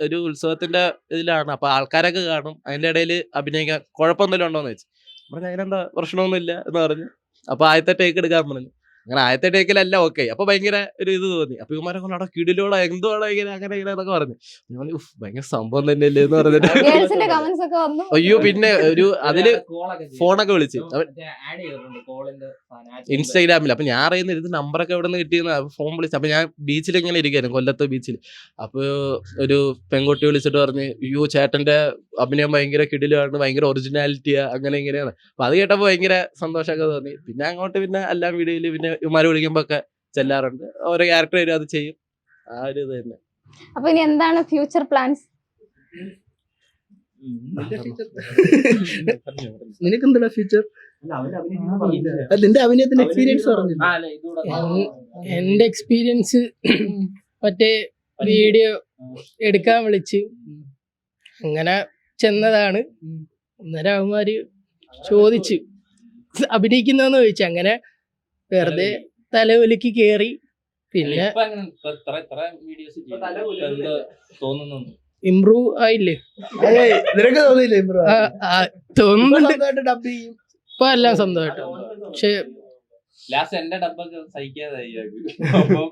ഒരു ഉത്സവത്തിന്റെ ഇതിലാണ്, അപ്പൊ ആൾക്കാരൊക്കെ കാണും, അതിന്റെ ഇടയിൽ അഭിനയിക്കാൻ കുഴപ്പമൊന്നുമില്ല ഉണ്ടോന്ന് ചോദിച്ചു. പറഞ്ഞു അതിനെന്താ പ്രശ്നമൊന്നുമില്ല എന്ന് പറഞ്ഞു. അപ്പൊ ആദ്യത്തെ ടേക്ക് എടുക്കാൻ പറഞ്ഞു. അങ്ങനെ ആദ്യത്തെ ടേക്കിലെല്ലാം ഓക്കെ. അപ്പൊ ഭയങ്കര ഒരു ഇത് തോന്നി. അപ്പൊ ഇവന്മാരെ കൊണ്ട് അവിടെ കിടിലോടാ എന്തോടാ ഇങ്ങനെ അങ്ങനെ ഇങ്ങനെ എന്നൊക്കെ പറഞ്ഞു. ഞാൻ പറഞ്ഞു ഭയങ്കര സംഭവം തന്നെയല്ലേ എന്ന് പറഞ്ഞിട്ട്
ഗേൾസിന്റെ കമന്റ്സ് ഒക്കെ വന്നു.
അയ്യോ പിന്നെ ഒരു അതില്
കോളൊക്കെ ചെയ്യും.
ഫോണൊക്കെ വിളിച്ച് അവൻ
മറ്റേ add ചെയ്തിട്ടുണ്ട് കോളിന്റെ സാധനം.
ഇൻസ്റ്റാഗ്രാമിൽ. അപ്പൊ ഞാൻ അറിയുന്ന ഇത് നമ്പറൊക്കെ എവിടെ നിന്ന് കിട്ടിയെന്ന് ഫോൺ വിളിച്ചു. അപ്പൊ ഞാൻ ബീച്ചിൽ ഇങ്ങനെ ഇരിക്കായിരുന്നു, കൊല്ലത്ത് ബീച്ചിൽ. അപ്പൊ ഒരു പെൺകുട്ടി വിളിച്ചിട്ട് പറഞ്ഞു അയ്യോ ചേട്ടന്റെ അഭിനയം ഭയങ്കര കിടിലാണ്, ഭയങ്കര ഒറിജിനാലിറ്റിയാ, അങ്ങനെ ഇങ്ങനെയാണ്. അപ്പൊ അത് കേട്ടപ്പോ ഭയങ്കര സന്തോഷമൊക്കെ തോന്നി. പിന്നെ അങ്ങോട്ട് പിന്നെ എല്ലാ വീഡിയോയില് പിന്നെ ഇവന്മാര് വിളിക്കുമ്പോ ഒക്കെ ചെല്ലാറുണ്ട്. ഓരോ ക്യാരക്ടർ വരും, അത് ചെയ്യും. ആ ഒരു ഇത് തന്നെ.
അപ്പൊ ഇനി എന്താണ് ഫ്യൂച്ചർ പ്ലാൻസ്?
നിനക്ക് എന്താ ഫ്യൂച്ചർ? നിന്റെ അഭിനയത്തിന്റെ എക്സ്പീരിയൻസ് പറഞ്ഞു.
ആ, അല്ല, ഇതൂടെ
എന്റെ എക്സ്പീരിയൻസ് മറ്റേ വീഡിയോ എടുക്കാൻ വിളിച്ച് അങ്ങനെ ചെന്നതാണ്. അന്നേരം അവന്മാര് ചോദിച്ചു അഭിനയിക്കുന്നതെന്ന് ചോദിച്ചു. അങ്ങനെ വെറുതെ തലവലിക്ക് കേറി. പിന്നെ
ഇപ്പൊ അങ്ങനെ ഇത്ര videos ചെയ്യും. ഇപ്പൊ എന്തോ തോന്നുന്നു.
ഇമ്പ്രൂവ് ആയില്ലേ?
നിനക്ക് തോന്നിയില്ലേ ബ്രോ?
തോന്നുന്നുണ്ട്.
ഡബ് ചെയ്യും.
ഇപ്പൊ എല്ലാം സ്വന്തമായിട്ട്. പക്ഷെ
ലാസ്റ്റ് എന്റെ ഡബ്ബൊക്കെ സഹിക്കാതായി അപ്പൊ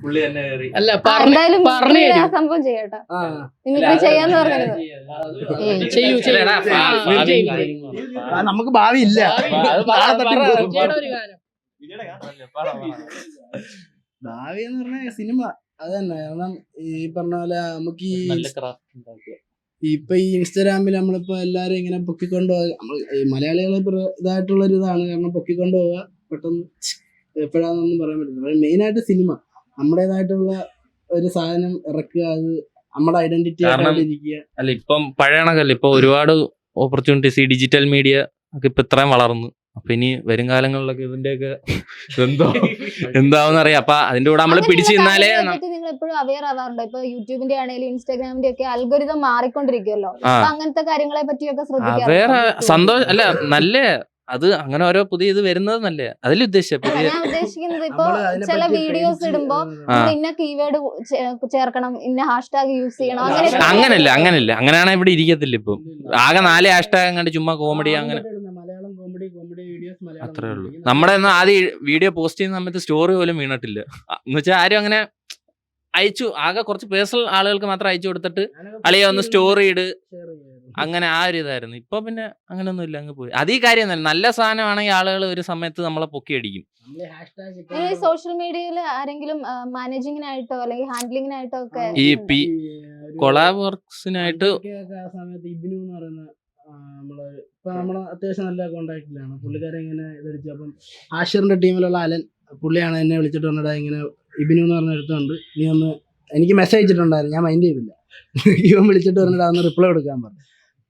പുള്ളി തന്നെ കയറി.
അല്ല
എന്തായാലും
പറഞ്ഞു
ആ
തരും.
സംഭവം ചെയ്യട്ടോ.
ആ.
നിങ്ങൾക്ക് ചെയ്യാന്ന് പറഞ്ഞത്.
ചെയ്യൂ, ചെയ്യൂ.
നമുക്ക് ഭാവി ഇല്ല.
ഒരു ഗാനം.
ഭാവി എന്ന് പറഞ്ഞ സിനിമ അത് തന്നെ. കാരണം ഈ പറഞ്ഞ പോലെ നമുക്ക് ഇപ്പൊ ഈ ഇൻസ്റ്റാഗ്രാമിൽ നമ്മളിപ്പോ എല്ലാരും ഇങ്ങനെ പൊക്കിക്കൊണ്ടുപോകുക, നമ്മൾ മലയാളികളെ ഇതായിട്ടുള്ള ഒരു ഇതാണ്. കാരണം പൊക്കിക്കൊണ്ടുപോവുക, പെട്ടെന്ന് എപ്പോഴാന്നൊന്നും പറയാൻ പറ്റില്ല. മെയിൻ ആയിട്ട് സിനിമ നമ്മുടേതായിട്ടുള്ള ഒരു സാധനം ഇറക്കുക, അത് നമ്മുടെ ഐഡന്റിറ്റി ആയിട്ട് ഇരിക്കുക.
അല്ല ഇപ്പം പഴയ കണക്കല്ല, ഇപ്പൊ ഒരുപാട് ഓപ്പർച്യൂണിറ്റീസ് ഈ ഡിജിറ്റൽ മീഡിയ ഒക്കെ ഇപ്പൊ ഇത്രയും വളർന്നു. അപ്പൊ ഇനി വരും കാലങ്ങളിലൊക്കെ ഇതിന്റെയൊക്കെ എന്താവും അറിയാം. അപ്പൊ അതിന്റെ കൂടെ നമ്മൾ പിടിച്ചു നിന്നാലേ
നിങ്ങൾ എപ്പോഴും അവെയർ ആവാറുണ്ടോ? ഇപ്പൊ യൂട്യൂബിന്റെ ആണെങ്കിലും ഇൻസ്റ്റാഗ്രാമിന്റെ ഒക്കെ അൽഗോരിതം മാറിക്കൊണ്ടിരിക്കുമല്ലോ. അപ്പൊ അങ്ങനത്തെ കാര്യങ്ങളെ പറ്റിയൊക്കെ
വേറെ
ശ്രദ്ധിക്കാറുണ്ടോ?
സന്തോഷം അല്ല നല്ല അത് അങ്ങനെ ഓരോ പുതിയ ഇത് വരുന്നത് നല്ല അതിൽ ഉദ്ദേശിച്ച പുതിയ
ഞാൻ ഉദ്ദേശിക്കുന്നത് ഇപ്പൊ
നമ്മള് അതിനെപ്പറ്റി
ചില വീഡിയോസ്
പേടിച്ച്
ഇടുമ്പോ
ആ.
നമ്മൾ ഇന്ന കീവേഡ് ചേർക്കണം, ഇന്ന ഹാഷ്ടാഗ് യൂസ് ചെയ്യണം, അങ്ങനെ
അങ്ങനല്ല അങ്ങനെയാണെ ഇവിടെ ഇരിക്കത്തില്ല. ഇപ്പം ആകെ 4 ഹാഷ്ടാഗ് അങ്ങോട്ട് ചുമ്മാ കോമഡി അങ്ങനെ
മലയാളം കോമഡി വീഡിയോസ് മലയാളം
അത്രേ ഉള്ളൂ.
comedy.
നമ്മുടെ ഒന്നും ആദ്യം വീഡിയോ പോസ്റ്റ് ചെയ്യുന്ന സമയത്ത് സ്റ്റോറി പോലും വീണിട്ടില്ല. എന്ന് വെച്ചാൽ ആരും അങ്ങനെ അയച്ചു, ആകെ കുറച്ച് പേഴ്സണൽ ആളുകൾക്ക് മാത്രം അയച്ചു കൊടുത്തിട്ട്
ഞാനൊക്കെ
അളിയ ഒന്ന് സ്റ്റോറി ഇട്,
share ചെയ്യായിരുന്നു.
അങ്ങനെ ആ ഒരു ഇതായിരുന്നു. ഇപ്പൊ പിന്നെ അങ്ങനൊന്നും ഇല്ല, അങ്ങ് പോയി. അതീ കാര്യം തന്നെ, നല്ല സാധനമാണെങ്കിൽ ആളുകൾ ഒരു സമയത്ത് നമ്മളെ പൊക്കി അടിക്കും.
നമ്മള് hashtag ഇട്ട്
നിങ്ങൾ ഈ സോഷ്യൽ മീഡിയയിൽ ആരെങ്കിലും മാനേജിങ്ങിനായിട്ടോ അല്ലെങ്കിൽ ഹാൻഡ്ലിങ്ങിനായിട്ടോ ഒക്കെ
ഈ
ഉണ്ടോ?
പി
ഒരു
കൊളാബ് വർക്സിനായിട്ട്
ആ സമയത്ത് ഇബിനു എന്ന് പറയുന്ന നമ്മള് അത്യാവശ്യം നല്ല കോണ്ടാക്റ്റിലാണ്. പുള്ളിക്കാരെ ഇങ്ങനെ ഇതടിച്ചു. അപ്പം ആഷിറിന്റെ ടീമിലുള്ള അലൻ പുള്ളിയാണ് എന്നെ വിളിച്ചിട്ട് പറഞ്ഞിട്ട് ഇങ്ങനെ ഇബിനു എന്ന് പറഞ്ഞ എടുത്തുണ്ട്, നീ ഒന്ന് എനിക്ക് മെസ്സേജ് അയച്ചിട്ടുണ്ടായിരുന്നു, ഞാൻ മൈൻഡ് ചെയ്തില്ല. ഇവൻ വിളിച്ചിട്ട് പറഞ്ഞിട്ട് അതൊന്ന് റിപ്ലൈ കൊടുക്കാൻ പറഞ്ഞു.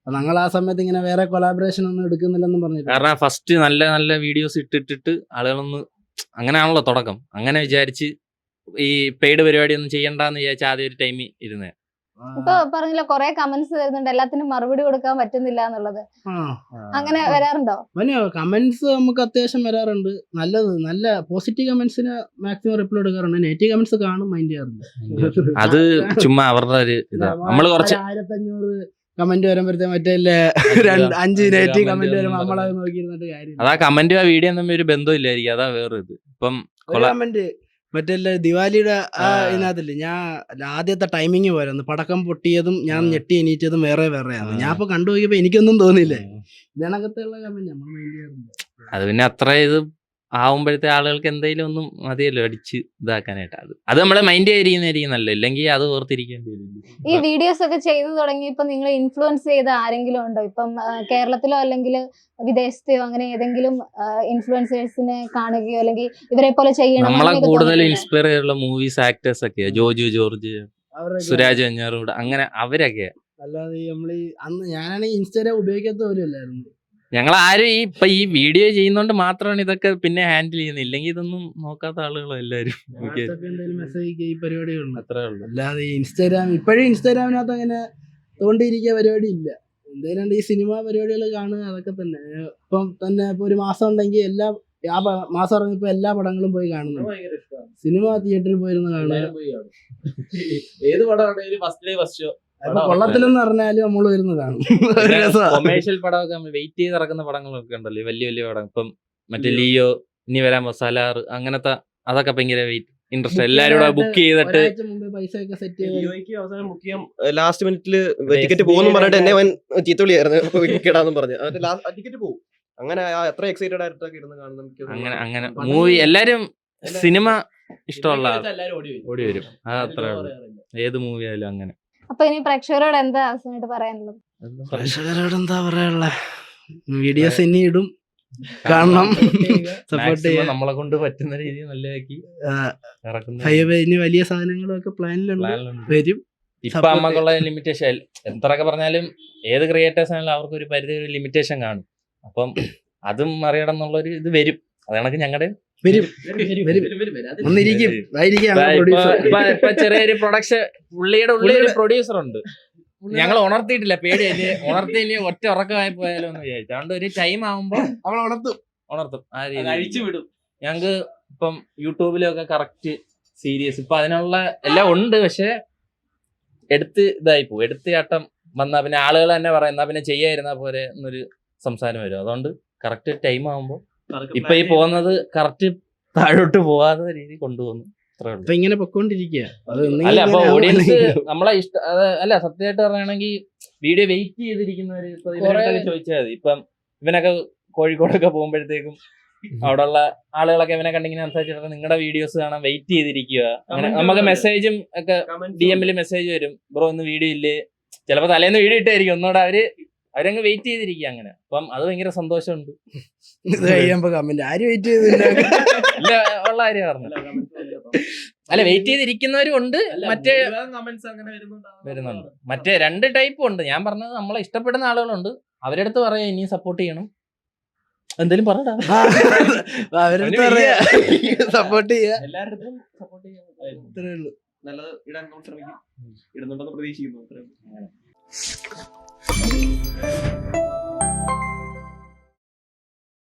അപ്പൊ ഞങ്ങൾ ആ സമയത്ത് ഇങ്ങനെ വേറെ കൊളാബറേഷൻ ഒന്നും എടുക്കുന്നില്ലെന്നും പറഞ്ഞിട്ട്
കാരണം ഫസ്റ്റ് നല്ല നല്ല വീഡിയോസ് ഇട്ടിട്ട് ആളുകളൊന്ന് അങ്ങനെയാണല്ലോ തുടക്കം. അങ്ങനെ വിചാരിച്ച് ഈ പെയ്ഡ് പരിപാടി ഒന്നും ചെയ്യണ്ടെന്ന് വിചാരിച്ച് ആദ്യം ഒരു ടൈമിൽ ഇരുന്നേ.
ഇപ്പൊ പറഞ്ഞില്ല കൊറേ കമന്റ്സ് വരുന്നുണ്ട്, എല്ലാത്തിനും മറുപടി കൊടുക്കാൻ പറ്റുന്നില്ല എന്നുള്ളത്. അങ്ങനെ വരാറുണ്ടോ?
കമന്റ്സ് നമുക്ക് അത്യാവശ്യം വരാറുണ്ട്. നല്ല പോസിറ്റീവ് കമന്റ്സിന് മാക്സിമം റിപ്ലൈ കൊടുക്കാറുണ്ട്. നെഗറ്റീവ് കമന്റ്സ് കാണും, മൈൻഡ് ചെയ്യാറുണ്ട്.
അത് ചുമ്മാ അവരുടെ ഒരു ഇതാ. നമ്മള് കുറച്ച്
1500 കമന്റ് വരുമ്പോഴത്തേക്ക് മറ്റേ 5 നെഗറ്റീവ് കമന്റ് വരുമ്പോ നമ്മളത് നോക്കിയിരുന്നിട്ട് കാര്യം.
അതാ കമന്റും ആ വീഡിയോ തമ്മിൽ ഒരു ബന്ധമില്ലായിരിക്കും. അതാ വേറെ ഇത്. ഇപ്പം
കമന്റ് മറ്റേ ദിവാലിയുടെ ഇതിനകത്തില്ലേ, ഞാൻ ആദ്യത്തെ ടൈമിങ് പോരാന്ന്, പടക്കം പൊട്ടിയതും ഞാൻ ഞെട്ടി എണീറ്റതും വേറെയാണ്. ഞാൻ ഇപ്പൊ കണ്ടു നോക്കിയപ്പോ എനിക്കൊന്നും തോന്നിയില്ലേ. ഇതിനകത്തുള്ള കമന്റ് നമ്മൾ മൈൻഡ് ചെയ്യാറുണ്ട്.
അത് പിന്നെ അത്ര ഇത് ആവുമ്പോഴത്തെ ആളുകൾക്ക് എന്തെങ്കിലും ഒന്നും മതിയല്ലോ അടിച്ച് ഇതാക്കാനായിട്ട്. അത് നമ്മളെ മൈൻഡ് ചെയ്തിരിക്കുന്നതായിരിക്കും നല്ലത്. ഇല്ലെങ്കിൽ അത് ഓർത്തിരിക്കേണ്ടി വരും.
ഈ വീഡിയോസ് ഒക്കെ ചെയ്തു തുടങ്ങിയപ്പോ നിങ്ങൾ ഇൻഫ്ലുവൻസ് ചെയ്ത ആരെങ്കിലും ഉണ്ടോ? ഇപ്പം കേരളത്തിലോ അല്ലെങ്കിൽ വിദേശത്തെയോ അങ്ങനെ ഏതെങ്കിലും ഇൻഫ്ലുവൻസേഴ്സിനെ കാണുകയോ അല്ലെങ്കിൽ ഇവരെ പോലെ ചെയ്യണം?
നമ്മളെ കൂടുതൽ ഇൻസ്പയർ ചെയ്തുള്ള മൂവീസ് ആക്ടേഴ്സ് ഒക്കെയാ. ജോജു ജോർജ്, സുരാജ് വെഞ്ഞാറൂട്, അങ്ങനെ അവരൊക്കെയാ.
അല്ലാതെ നമ്മളീ അന്ന് ഞാനാണെങ്കിൽ ഇൻസ്റ്റാഗ്രാം ഉപയോഗിക്കാത്ത പോലും അല്ലായിരുന്നു.
ഞങ്ങൾ ആരും ഇപ്പൊ ഈ വീഡിയോ ചെയ്യുന്നോണ്ട് മാത്രമാണ് ഇതൊക്കെ പിന്നെ ഹാൻഡിൽ ചെയ്യുന്നത്. ഇല്ലെങ്കിൽ ഇതൊന്നും നോക്കാത്ത ആളുകളോ എല്ലാരും.
മെസ്സേജ് ഈ പരിപാടികളുണ്ട്,
അത്രേ ഉള്ളൂ.
അല്ലാതെ ഇപ്പോഴും ഇൻസ്റ്റാഗ്രാമിനകത്ത് അങ്ങനെ തോണ്ടിയിരിക്കുക പരിപാടി ഇല്ല. എന്തായാലും ഈ സിനിമ പരിപാടികൾ കാണുക, അതൊക്കെ തന്നെ. ഇപ്പം തന്നെ ഇപ്പൊ ഒരു മാസം ഉണ്ടെങ്കിൽ ആ മാസം ഇറങ്ങിയപ്പോ എല്ലാ പടങ്ങളും പോയി കാണുന്നു. സിനിമ തിയേറ്ററിൽ പോയിരുന്ന് കാണുക.
ഏത് പടമാണെങ്കിലും ഫസ്റ്റ് ഡേ ഫസ്റ്റ് ഷോ
കൊള്ളത്തിലെന്ന് പറഞ്ഞാലും നമ്മൾ വരുന്ന കാണും.
കൊമേഴ്ഷ്യൽ പടമൊക്കെ നമ്മൾ വെയിറ്റ് ചെയ്ത് ഇറക്കുന്ന പടങ്ങളൊക്കെ ഉണ്ടല്ലോ, വലിയ പടം. ഇപ്പം മറ്റേ ലിയോ, ഇനി വരാൻ സലാർ, അങ്ങനത്തെ അതൊക്കെ ഭയങ്കര ഇൻട്രസ്റ്റ്. എല്ലാരും ബുക്ക് ചെയ്തിട്ട്
പൈസ ഒക്കെ സെറ്റ് ചെയ്ത്
അവസാനം ബുക്ക് ചെയ്യാൻ ലാസ്റ്റ് മിനിറ്റില് ടിക്കറ്റ് പോകുന്നു പറഞ്ഞിട്ട് എന്നെ അവൻ ചീത്തവിളിയായിരുന്നു. ടിക്കറ്റാന്ന് പറഞ്ഞു ടിക്കറ്റ് പോകും. അങ്ങനെ എത്ര എക്സൈറ്റഡ് ആയിട്ടൊക്കെ ഇരുന്ന് കാണുന്ന
അങ്ങനെ മൂവി എല്ലാരും സിനിമ ഇഷ്ടമുള്ള ഓടി വരും. അത് അത്രേ ഉള്ളൂ. ഏത് മൂവി ആയാലും അങ്ങനെ.
അപ്പൊ ഇനി പ്രേക്ഷകരോട് എന്താ അവസാനമായിട്ട് പറയാനുള്ളത്?
പ്രേക്ഷകരോട് എന്താ പറയാനുള്ള, വീഡിയോസ് ഇനി ഇടും, കാണണം, സപ്പോർട്ട് ചെയ്യാം.
നമ്മളെ കൊണ്ട് പറ്റുന്ന രീതിയിൽ നല്ലതാക്കി
ഇനി വലിയ സാധനങ്ങളൊക്കെ പ്ലാനിലുണ്ട്, വരും.
ഇപ്പൊ നമുക്കുള്ള ലിമിറ്റേഷൻ എത്രയൊക്കെ പറഞ്ഞാലും ഏത് ക്രിയേറ്റേഴ്സ് ആണെങ്കിലും അവർക്ക് ഒരു പരിധി ഒരു ലിമിറ്റേഷൻ കാണും. അപ്പം അതും അറിയണം എന്നുള്ളൊരു ഇത് വരും. അതാണെങ്കിൽ ഞങ്ങളുടെ ചെറിയൊരു പ്രൊഡക്ഷൻ പുള്ളിയുടെ ഉള്ളിലൊരു പ്രൊഡ്യൂസർ ഉണ്ട്. ഞങ്ങൾ ഉണർത്തിയിട്ടില്ല, പേടി ഉണർത്തി ഒറ്റ ഉറക്കമായി പോയാലോ എന്ന് വിചാരിച്ചു. അതുകൊണ്ട് ഒരു ടൈം ആവുമ്പോ അവൾ ഉണർത്തും ആ രീതി അഴിച്ചു വിടും. ഞങ്ങക്ക് ഇപ്പം യൂട്യൂബിലൊക്കെ കറക്റ്റ് സീരീസ് ഇപ്പൊ അതിനുള്ള എല്ലാം ഉണ്ട്. പക്ഷെ എടുത്ത് ഇതായി പോകും. എടുത്ത് ചാട്ടം വന്നാ പിന്നെ ആളുകൾ തന്നെ പറയുന്ന പിന്നെ ചെയ്യാതിരുന്നാ പോരെ എന്നൊരു സംസാരം വരും. അതുകൊണ്ട് കറക്റ്റ് ടൈം ആവുമ്പോ ഇപ്പൊ ഈ പോകുന്നത് കറക്റ്റ് താഴോട്ട് പോവാത്ത രീതി കൊണ്ടുപോകുന്നു.
ഇങ്ങനെ പൊക്കോണ്ടിരിക്കുക.
അല്ല അപ്പൊ ഓഡിയൻസ് നമ്മളെ അല്ല സത്യമായിട്ട് പറയുകയാണെങ്കിൽ വീഡിയോ വെയിറ്റ് ചെയ്തിരിക്കുന്നവര് ഇപ്പൊ ഇവരോടൊക്കെ ചോദിച്ചാൽ മതി. ഇപ്പം ഇവനൊക്കെ കോഴിക്കോടൊക്കെ പോകുമ്പോഴത്തേക്കും അവിടെയുള്ള ആളുകളൊക്കെ ഇവനെ കണ്ടിങ്ങനെ സംസാരിച്ചിട്ട് നിങ്ങളുടെ വീഡിയോസ് കാണാൻ വെയിറ്റ് ചെയ്തിരിക്കുക. അങ്ങനെ നമുക്ക് മെസ്സേജും ഒക്കെ DM മെസ്സേജ് വരും, ബ്രോ ഇന്ന് വീഡിയോ ഇല്ലേ. ചിലപ്പോ തലേന്ന് വീഡിയോ ഇട്ടായിരിക്കും, ഒന്നുകൂടെ അവരങ്ങ് വെയിറ്റ് ചെയ്തിരിക്കുക. അങ്ങനെ അപ്പം അത് ഭയങ്കര സന്തോഷമുണ്ട്. ഇല്ല ഉള്ള കാര്യം പറഞ്ഞു. അല്ല വെയിറ്റ് ചെയ്തിരിക്കുന്നവരും ഉണ്ട്, മറ്റേ വരുന്നുണ്ട്. മറ്റേ 2 ടൈപ്പും ഉണ്ട്. ഞാൻ പറഞ്ഞത് നമ്മളെ ഇഷ്ടപ്പെടുന്ന ആളുകളുണ്ട്, അവരുടെ അടുത്ത് പറയാ ഇനിയും സപ്പോർട്ട് ചെയ്യണം. എന്തേലും പറയടാ,
സപ്പോർട്ട് ചെയ്യാ.
എല്ലാവരും സപ്പോർട്ട് ചെയ്യാൻ നല്ലത് ഇടാൻ ശ്രമിക്കും. ഇടുന്നുണ്ടെന്ന് പ്രതീക്ഷിക്കുന്നു.